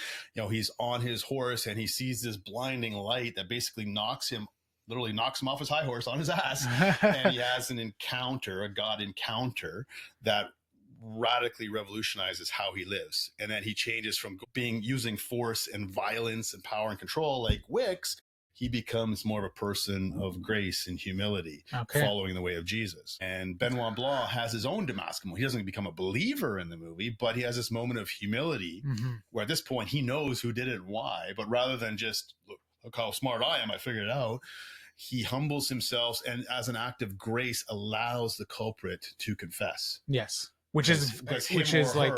He's on his horse and he sees this blinding light that basically literally knocks him off his high horse on his ass. And he has an encounter, a God encounter that radically revolutionizes how he lives. And then he changes from using force and violence and power and control like Wicks. He becomes more of a person of grace and humility, following the way of Jesus. And Benoit Blanc has his own Damascus moment. He doesn't become a believer in the movie, but he has this moment of humility where at this point he knows who did it and why. But rather than just look how smart I am, I figured it out, he humbles himself and as an act of grace allows the culprit to confess. Yes. Which is like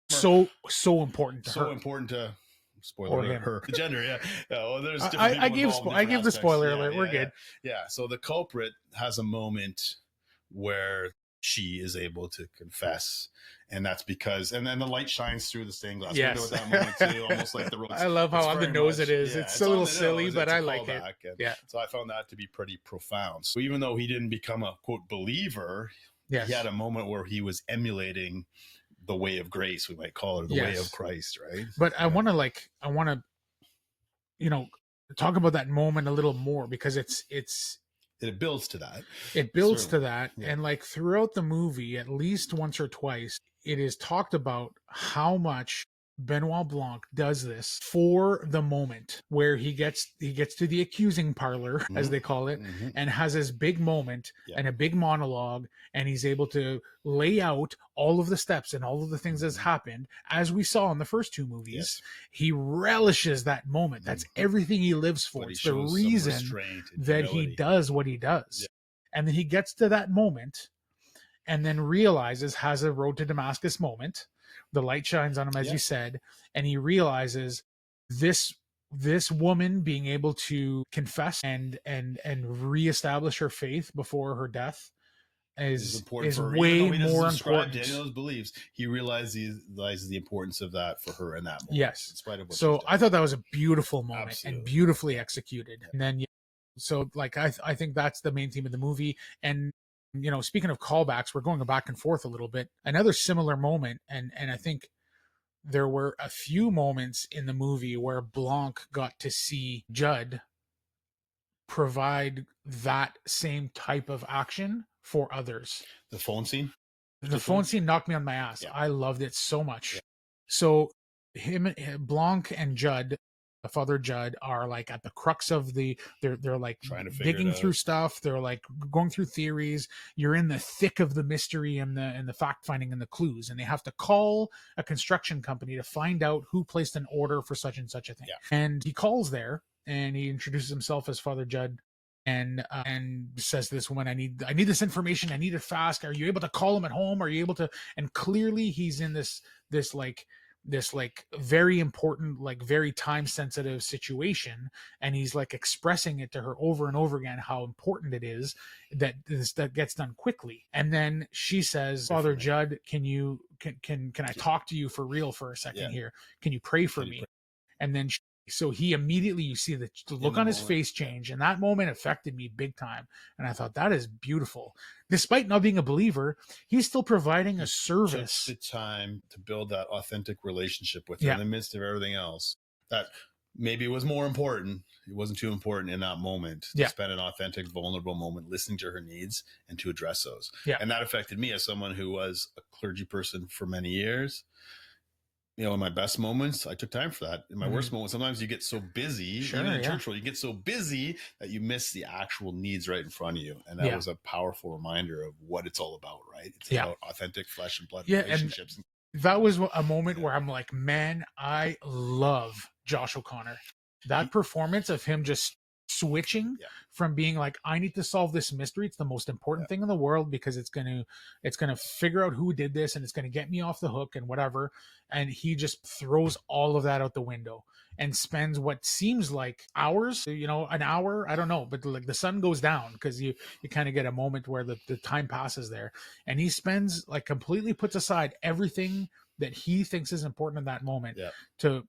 so important to her. So important to spoiler alert, her the gender. Yeah. Well, there's I gave the spoiler alert. We're good. Yeah. So the culprit has a moment where she is able to confess. And that's because, and then the light shines through the stained glass Yes. window at that moment too, almost like the road. I love how It's on the very nose much- it is. yeah, It's a little on the silly, nose, but it's a I like it. callback. And Yeah. so I found that to be pretty profound. So even though he didn't become a quote believer, Yes. he had a moment where he was emulating the way of grace, we might call it, the way Yes. of Christ, right? But I want to, you know, talk about that moment a little more, because it builds to that. It builds Certainly. to that. Yeah. And like throughout the movie, at least once or twice, it is talked about how much Benoit Blanc does this for the moment where he gets to the accusing parlor, as they call it, and has his big moment and a big monologue, and he's able to lay out all of the steps and all of the things that's happened, as we saw in the first two movies. He relishes that moment. That's everything he lives for. But he It's the shows some reason restraint and that he humility. does what he does. And then he gets to that moment and then realizes, has a road to Damascus moment. The light shines on him, as you said, and he realizes this woman being able to confess and reestablish her faith before her death is for her. way Even though he doesn't more describe important. Daniel's beliefs, he realizes the importance of that for her in that moment. Yes. In spite of what So she's done. I thought that was a beautiful moment Absolutely. and beautifully executed. And then, so like, I think that's the main theme of the movie. And, you know, speaking of callbacks, we're going back and forth a little bit. Another similar moment, and I think there were a few moments in the movie where Blanc got to see Judd provide that same type of action for others. The phone scene? The phone scene knocked me on my ass. I loved it so much. So Blanc and Judd, Father Judd, are like at the crux of they're like trying to figure digging it out. through stuff. They're like going through theories. You're in the thick of the mystery and the fact finding and the clues, and they have to call a construction company to find out who placed an order for such and such a thing. And he calls there and he introduces himself as Father Judd. And says to this woman, I need this information. I need it fast. Are you able to call him at home? Are you able to? And clearly he's in this very important, like very time sensitive situation. And he's like expressing it to her over and over again, how important it is that that gets done quickly. And then she says, Father Judd, can I talk to you for real for a second here? Can you pray for me? And then so he immediately, you see the look on his face change, and that moment affected me big time. And I thought, that is beautiful. Despite not being a believer, he's still providing a service. Took the time to build that authentic relationship with her in the midst of everything else. That maybe was more important. It wasn't too important in that moment to spend an authentic, vulnerable moment listening to her needs and to address those. And that affected me as someone who was a clergy person for many years. You know, in my best moments, I took time for that. In my worst moments, sometimes you get so busy, even in church world, you get so busy that you miss the actual needs right in front of you. And that was a powerful reminder of what it's all about, right? It's about authentic flesh and blood relationships. And that was a moment where I'm like, man, I love Josh O'Connor. That performance of him just switching from being like, I need to solve this mystery. It's the most important thing in the world because it's going to figure out who did this and it's going to get me off the hook and whatever. And he just throws all of that out the window and spends what seems like hours, you know, an hour, I don't know, but like the sun goes down because you kind of get a moment where the time passes there, and he spends like completely puts aside everything that he thinks is important in that moment to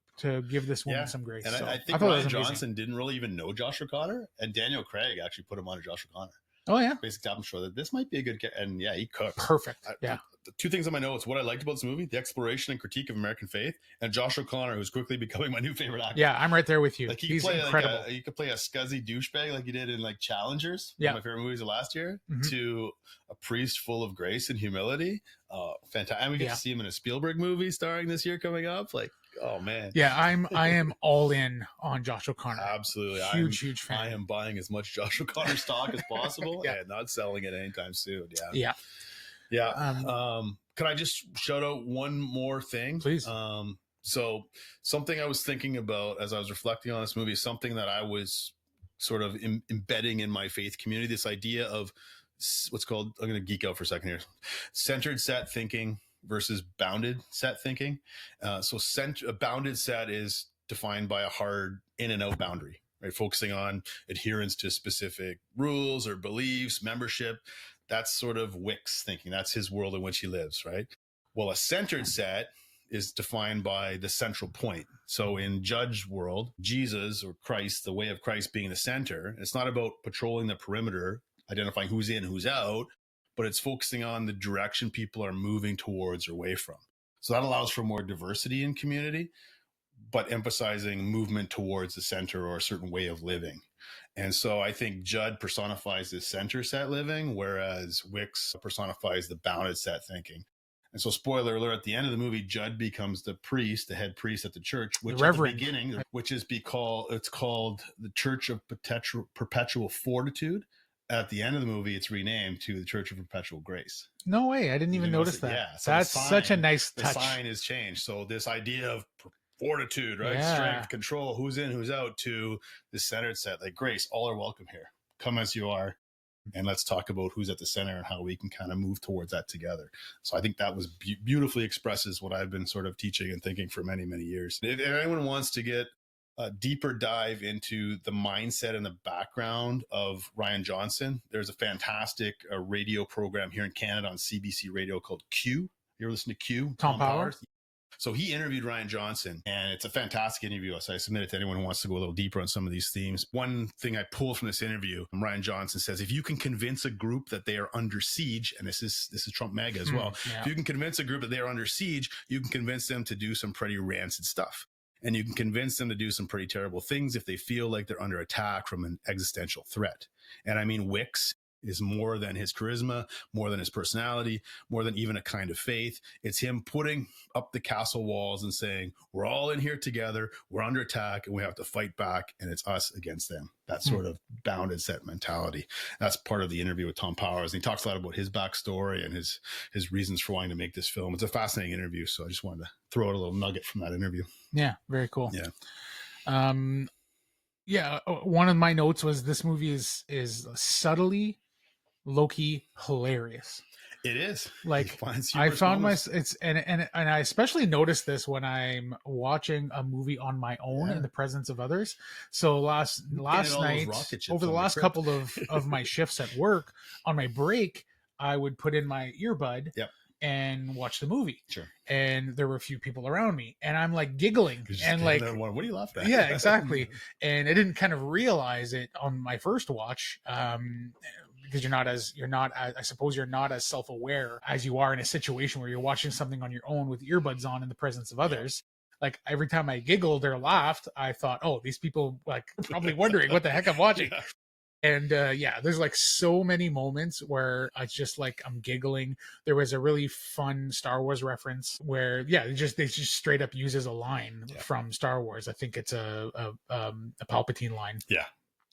give this woman some grace. And so I think Ryan Johnson didn't really even know Josh O'Connor, and Daniel Craig actually put him on to Josh O'Connor. Oh yeah, basically I'm sure that this might be a good and he cooks perfect. The two things on my notes: what I liked about this movie, the exploration and critique of American faith, and Josh O'Connor, who's quickly becoming my new favorite actor. Yeah, I'm right there with you. Like he's incredible. Like you could play a scuzzy douchebag like you did in like Challengers, one of my favorite movies of last year, to a priest full of grace and humility. Fantastic! And we get to see him in a Spielberg movie starring this year coming up. Like, oh man, I am all in on Josh O'Connor. Absolutely, huge fan. I am buying as much Josh O'Connor stock as possible and not selling it anytime soon. Could I just shout out one more thing, please? So something I was thinking about as I was reflecting on this movie is something that I was sort of embedding in my faith community. This idea of what's called, I'm going to geek out for a second here, centered set thinking versus bounded set thinking. A bounded set is defined by a hard in and out boundary, right? Focusing on adherence to specific rules or beliefs, membership. That's sort of Wick's thinking. That's his world in which he lives, right? Well, a centered set is defined by the central point. So in Judge's world, Jesus or Christ, the way of Christ being the center, it's not about patrolling the perimeter, identifying who's in, who's out, but it's focusing on the direction people are moving towards or away from. So that allows for more diversity in community, but emphasizing movement towards the center or a certain way of living. And so I think Judd personifies this center set living, whereas Wicks personifies the bounded set thinking. And so, spoiler alert, at the end of the movie, Judd becomes the priest, the head priest at the church, which at the beginning, which is it's called the Church of Perpetual Fortitude. At the end of the movie, it's renamed to the Church of Perpetual Grace. No way. I didn't even notice that. Yeah. So that's such a nice touch. The sign is changed. So this idea of fortitude, right? Yeah. Strength, control, who's in, who's out, to the centered set, like Grace, all are welcome here. Come as you are. And let's talk about who's at the center and how we can kind of move towards that together. So I think that was beautifully expresses what I've been sort of teaching and thinking for many, many years. If anyone wants to get a deeper dive into the mindset and the background of Rian Johnson, there's a fantastic radio program here in Canada on CBC Radio called Q. You ever listen to Q? Tom Powers? So he interviewed Rian Johnson, and it's a fantastic interview. So I submit it to anyone who wants to go a little deeper on some of these themes. One thing I pulled from this interview, Rian Johnson says, if you can convince a group that they are under siege, and this is Trump MAGA as well, if you can convince a group that they are under siege, you can convince them to do some pretty rancid stuff. And you can convince them to do some pretty terrible things if they feel like they're under attack from an existential threat. And I mean, Wicks is more than his charisma, more than his personality, more than even a kind of faith. It's him putting up the castle walls and saying, we're all in here together, we're under attack, and we have to fight back, and it's us against them. That sort of bounded set mentality. That's part of the interview with Tom Powers. And he talks a lot about his backstory and his reasons for wanting to make this film. It's a fascinating interview, so I just wanted to throw out a little nugget from that interview. Yeah, very cool. Yeah. Yeah, one of my notes was this movie is subtly low-key hilarious. It is. Like I found and I especially noticed this when I'm watching a movie on my own in the presence of others. So last night, over the last couple of my shifts at work, on my break, I would put in my earbud and watch the movie. Sure. And there were a few people around me, and I'm like giggling and like, what are you laughing at? Yeah, exactly. And I didn't kind of realize it on my first watch. Because I suppose you're not as self-aware as you are in a situation where you're watching something on your own with earbuds on in the presence of others. Like every time I giggled or laughed, I thought, oh, these people like probably wondering what the heck I'm watching. And there's like so many moments where I just like I'm giggling. There was a really fun Star Wars reference where they just straight up uses a line from Star Wars. I think it's a Palpatine line.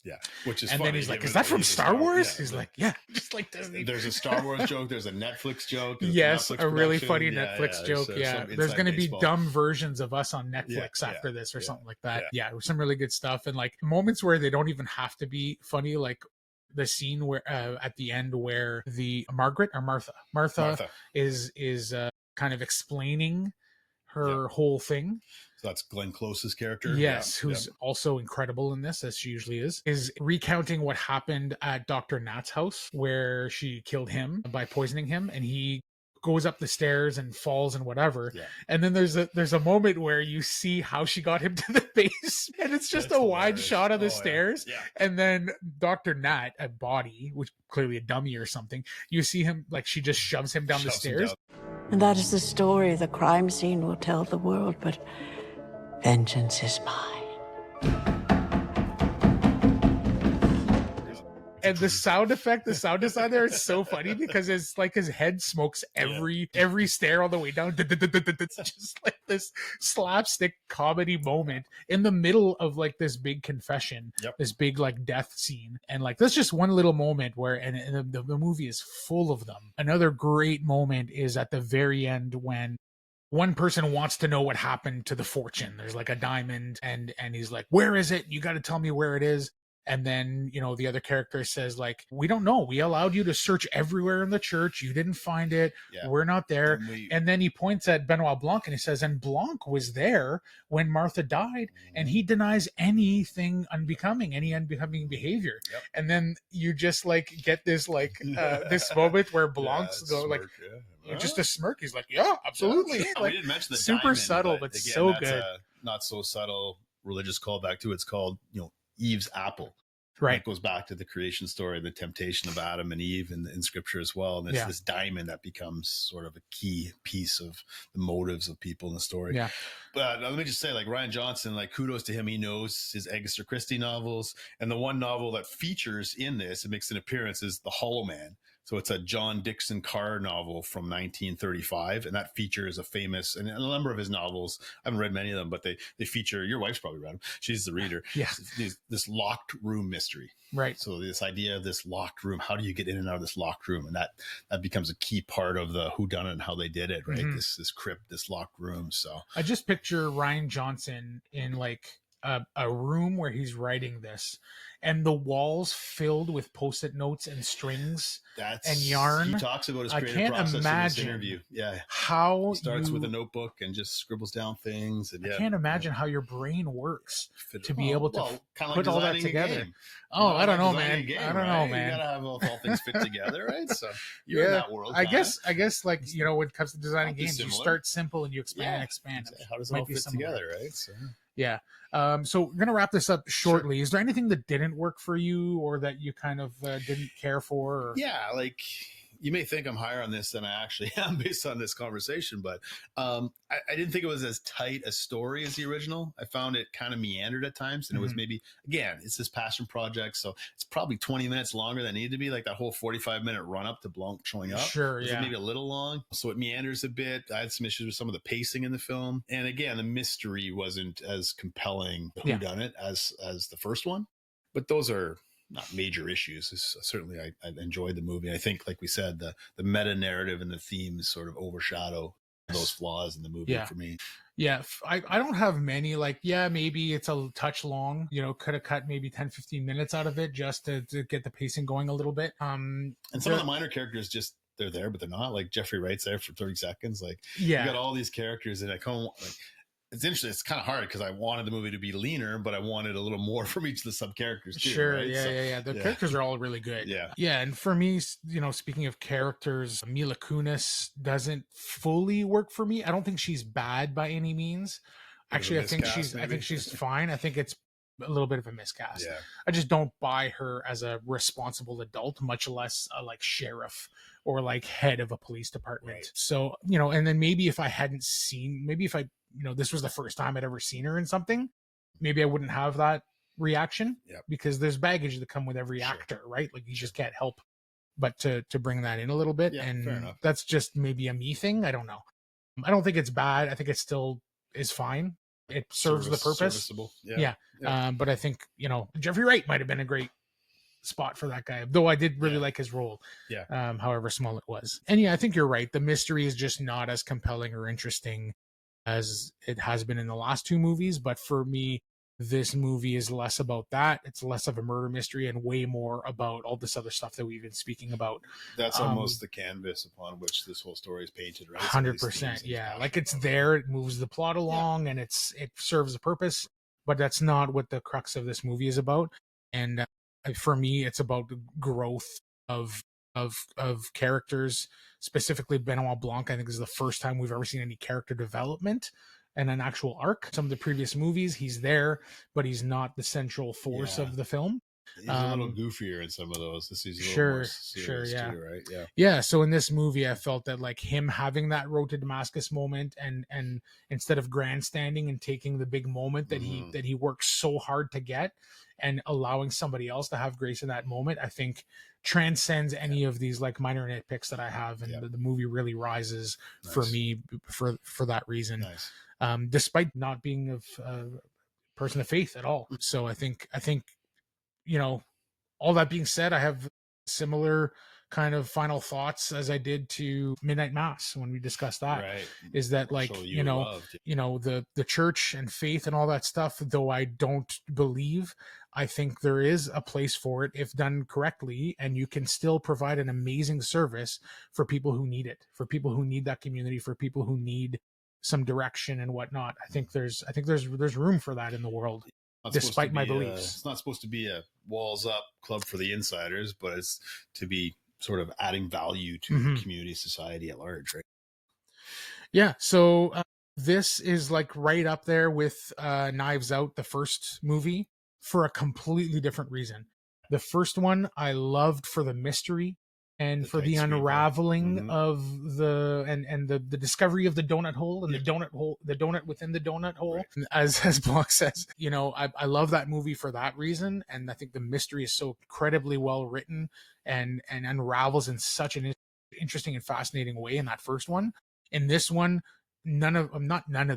Yeah, which is and funny. then he's like, "Is that from Star Wars?" Yeah, he's like, "Yeah, just like Disney." There's a Star Wars joke. There's a Netflix joke. Yes, a really funny Netflix joke. There's going to be dumb versions of us on Netflix after this or something like that. Yeah, some really good stuff and like moments where they don't even have to be funny, like the scene where at the end where the Martha is kind of explaining her whole thing. So that's Glenn Close's character. Yes, who's also incredible in this, as she usually is recounting what happened at Dr. Nat's house, where she killed him by poisoning him, and he goes up the stairs and falls and whatever. Yeah. And then there's a moment where you see how she got him to the base, and it's just a wide shot of the stairs. Yeah. And then Dr. Nat, a body, which clearly a dummy or something, you see him like she just shoves him down the stairs. And that is the story the crime scene will tell the world, but vengeance is mine. And the sound design there is so funny because it's like his head smokes every stair all the way down. It's just like this slapstick comedy moment in the middle of like this big confession, this big like death scene. And like that's just one little moment where and the movie is full of them. Another great moment is at the very end when one person wants to know what happened to the fortune. There's like a diamond and he's like, where is it? You got to tell me where it is. And then, the other character says, like, we don't know. We allowed you to search everywhere in the church. You didn't find it. Yeah. We're not there. And And then he points at Benoit Blanc and he says, and Blanc was there when Martha died, and he denies anything unbecoming, any unbecoming behavior. Yep. And then you just like get this like this moment where Blanc's go smirk, like just a smirk. He's like, yeah, absolutely. Yeah. Like, We didn't mention the super diamond, subtle, but again, so that's good. a not so subtle religious callback too. It's called, Eve's apple. Right. It goes back to the creation story, the temptation of Adam and Eve in scripture as well. And it's Yeah. this diamond that becomes sort of a key piece of the motives of people in the story. Yeah. But let me just say, like, Rian Johnson, like, kudos to him. He knows his Agatha Christie novels. And the one novel that features in this and makes an appearance is The Hollow Man. So it's a John Dickson Carr novel from 1935, and that features a famous, and a number of his novels, I haven't read many of them, but they feature, your wife's probably read them, she's the reader, Yeah. this locked room mystery. Right. So this idea of this locked room, how do you get in and out of this locked room? And that becomes a key part of the whodunit and how they did it, right? Mhm. This crypt, this locked room. So I just picture Rian Johnson in like a room where he's writing this, and the walls filled with post-it notes and strings and yarn. He talks about his I creative can't process in this imagine interview. Yeah. how He starts with you- a notebook and just scribbles down things. And I can't imagine how your brain works to be Oh, able to well, kinda put like all that designing a together. game. Oh, Well, I don't know, designing man. a game, I don't know, right? man. You gotta have all things fit together, right? So you're in that world. I kinda. guess, like, when it comes to designing Not too games, you similar. start simple and you expand and Yeah. expand. How does it Might all be fit similar. together, right? So Yeah. So we're gonna wrap this up shortly. Is there anything that didn't work for you, or that you kind of didn't care for? Or... yeah, like, you may think I'm higher on this than I actually am based on this conversation, but I didn't think it was as tight a story as the original. I found it kind of meandered at times, and it was maybe, again, it's this passion project, so it's probably 20 minutes longer than it needed to be. Like that whole 45-minute run up to Blanc showing up, Sure, was yeah. maybe a little long, so it meanders a bit. I had some issues with some of the pacing in the film, and again, the mystery wasn't as compelling, the Yeah. whodunit, as the first one. But those are not major issues. Certainly, I enjoyed the movie. I think, like we said, the meta narrative and the themes sort of overshadow those flaws in the movie Yeah. for me. Yeah, I don't have many. Like, yeah, maybe it's a touch long. Could have cut maybe 10-15 minutes out of it just to get the pacing going a little bit. And some of the minor characters just, they're there, but they're not. Like Jeffrey Wright's there for 30 seconds. Like, Yeah. you got all these characters, and I kind of like. It's interesting. It's kind of hard because I wanted the movie to be leaner, but I wanted a little more from each of the sub characters too. Sure, right? yeah, So, yeah. The characters are all really good. Yeah. Yeah, and for me, speaking of characters, Mila Kunis doesn't fully work for me. I don't think she's bad by any means. Actually, I think miscast, maybe? she's fine. I think it's a little bit of a miscast. Yeah. I just don't buy her as a responsible adult, much less a like sheriff or like head of a police department. Right. So, and then maybe if I hadn't seen, maybe if I, this was the first time I'd ever seen her in something, maybe I wouldn't have that reaction. Yep. Because there's baggage that come with every actor, right? Like, you just can't help but to bring that in a little bit. Yeah, fair And enough. that's just maybe a me thing. I don't know. I don't think it's bad. I think it still is fine. It serves the purpose. Serviceable. Yeah. But I think, Jeffrey Wright might have been a great spot for that guy, though I did really like his role. Yeah. However small it was. And yeah, I think you're right. The mystery is just not as compelling or interesting as it has been in the last two movies. But for me, this movie is less about that. It's less of a murder mystery and way more about all this other stuff that we've been speaking about. That's almost the canvas upon which this whole story is painted, right? 100%. Yeah. Like, it's there, it moves the plot along, and it serves a purpose, but that's not what the crux of this movie is about. And for me, it's about the growth of characters, specifically Benoit Blanc. I think this is the first time we've ever seen any character development and an actual arc. Some of the previous movies, he's there, but he's not the central force of the film. He's a little goofier in some of those. This is a little Sure, more serious yeah. too, right? Yeah. Yeah, so in this movie, I felt that like him having that road to Damascus moment, and instead of grandstanding and taking the big moment that he works so hard to get, and allowing somebody else to have grace in that moment, I think transcends any of these like minor nitpicks that I have, and the movie really rises for me for that reason. Nice. Despite not being a person of faith at all. So I think all that being said, I have similar kind of final thoughts as I did to Midnight Mass when we discussed that. Right. Is that like, So you know, loved. the church and faith and all that stuff, though I don't believe, I think there is a place for it if done correctly, and you can still provide an amazing service for people who need it, for people who need that community, for people who need some direction and whatnot. I think there's room for that in the world, despite my beliefs. It's not supposed to be a walls up club for the insiders, but it's to be sort of adding value to community, society at large, right? Yeah. So this is like right up there with Knives Out, the first movie, for a completely different reason. The first one I loved for the mystery and for the unraveling of the discovery of the donut hole and the donut within the donut hole. Right. As Block says, you know, I love that movie for that reason. And I think the mystery is so incredibly well written and unravels in such an interesting and fascinating way in that first one. In this one, none of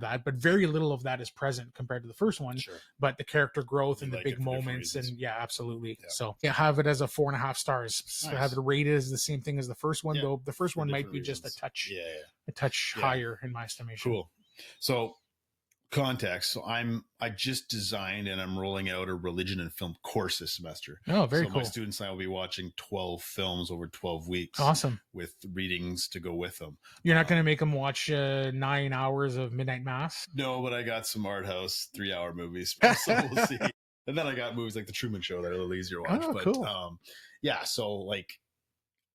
that, but very little of that is present compared to the first one. Sure. But the character growth and the big moments, and yeah, absolutely. Yeah. So yeah, have it as a 4.5 stars. Nice. Have it rated as the same thing as the first one, though the first one might be just a touch, higher in my estimation. Cool. So context. So I just designed and I'm rolling out a religion and film course this semester. Oh, very cool. My students and I will be watching 12 films over 12 weeks. Awesome. With readings to go with them. You're not going to make them watch 9 hours of Midnight Mass? No, but I got some art house 3-hour movies. So we'll see. And then I got movies like The Truman Show that are a little easier to watch. Oh, but cool. Yeah, so like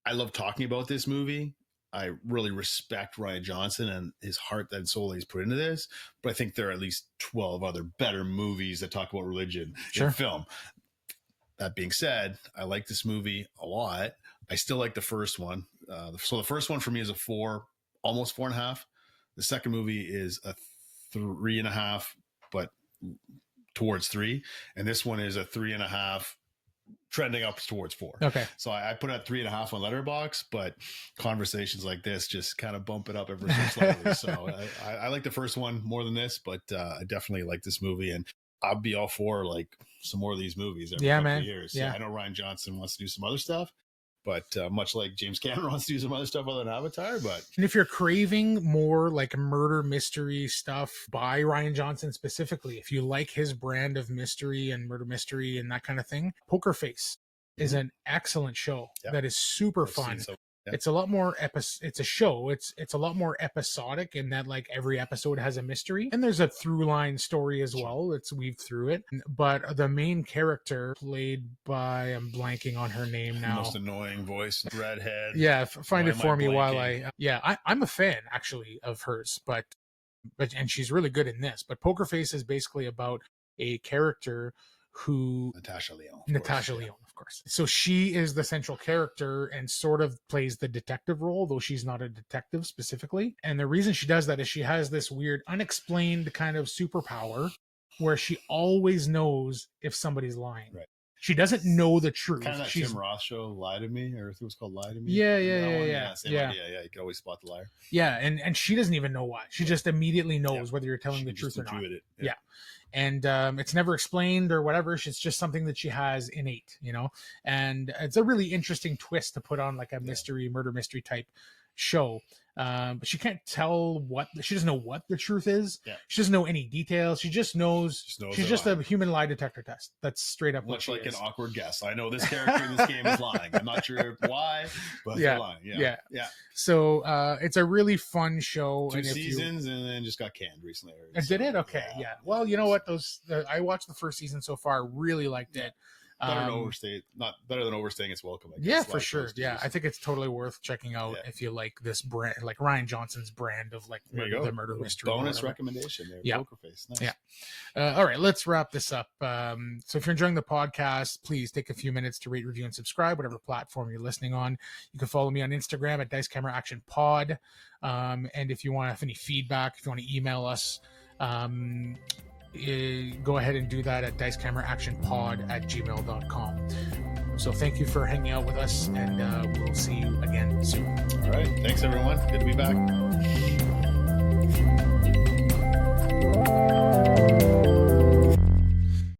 I love talking about this movie. I really respect Rian Johnson and his heart and soul that he's put into this. But I think there are at least 12 other better movies that talk about religion in film. That being said, I like this movie a lot. I still like the first one. So the first one for me is a 4, almost 4.5. The second movie is a 3.5, but towards 3. And this one is a 3.5, trending up towards 4. Okay. So I put at 3.5 on Letterboxd, but conversations like this just kind of bump it up ever so slightly. So I like the first one more than this, but I definitely like this movie, and I'll be all for like some more of these movies every couple of years. Yeah. I know Rian Johnson wants to do some other stuff, but much like James Cameron wants to do some other stuff other than Avatar. But and if you're craving more like murder mystery stuff by Rian Johnson specifically, if you like his brand of mystery and murder mystery and that kind of thing, Poker Face is an excellent show that is super fun. It's a lot more it's a show. It's a lot more episodic in that like every episode has a mystery and there's a through line story as well. It's weaved through it. But the main character played by, I'm blanking on her name now. Most annoying voice, redhead. Yeah, find it for me while I'm a fan actually of hers, but and she's really good in this. But Poker Face is basically about a character who Natasha Lyonne, of course. So she is the central character and sort of plays the detective role, though she's not a detective specifically. And the reason she does that is she has this weird, unexplained kind of superpower where she always knows if somebody's lying. Right. She doesn't know the truth. Kind of that Tim Roth show, Lie to Me, or I think it was called Lie to Me. Yeah. Same idea. Yeah, you can always spot the liar. Yeah, and she doesn't even know why. She just immediately knows whether you're telling the truth or not. Yeah. And it's never explained or whatever. It's just something that she has innate, you know? And it's a really interesting twist to put on like a mystery, murder mystery type show. But she can't tell she doesn't know what the truth is. Yeah. She doesn't know any details. She just knows she's just a human lie detector test. That's straight up much like an awkward guess. I know this character in this game is lying. I'm not sure why, but they're lying. Yeah. So it's a really fun show. 2 seasons and then just got canned recently. Did it? Okay. Yeah. Well, you know what? I watched the first season so far. Really liked it. Better than overstaying its welcome, I guess. Yeah, for sure. Yeah, I think it's totally worth checking out if you like this brand, like Rian Johnson's brand of like the murder mystery. Bonus recommendation there. Yeah. Poker Face. Nice. Yeah. All right, let's wrap this up. So if you're enjoying the podcast, please take a few minutes to rate, review, and subscribe, whatever platform you're listening on. You can follow me on Instagram at Dice Camera Action Pod. And if you want to have any feedback, if you want to email us, go ahead and do that at dicecameraactionpod@gmail.com. So thank you for hanging out with us, and we'll see you again soon. All right. Thanks, everyone. Good to be back.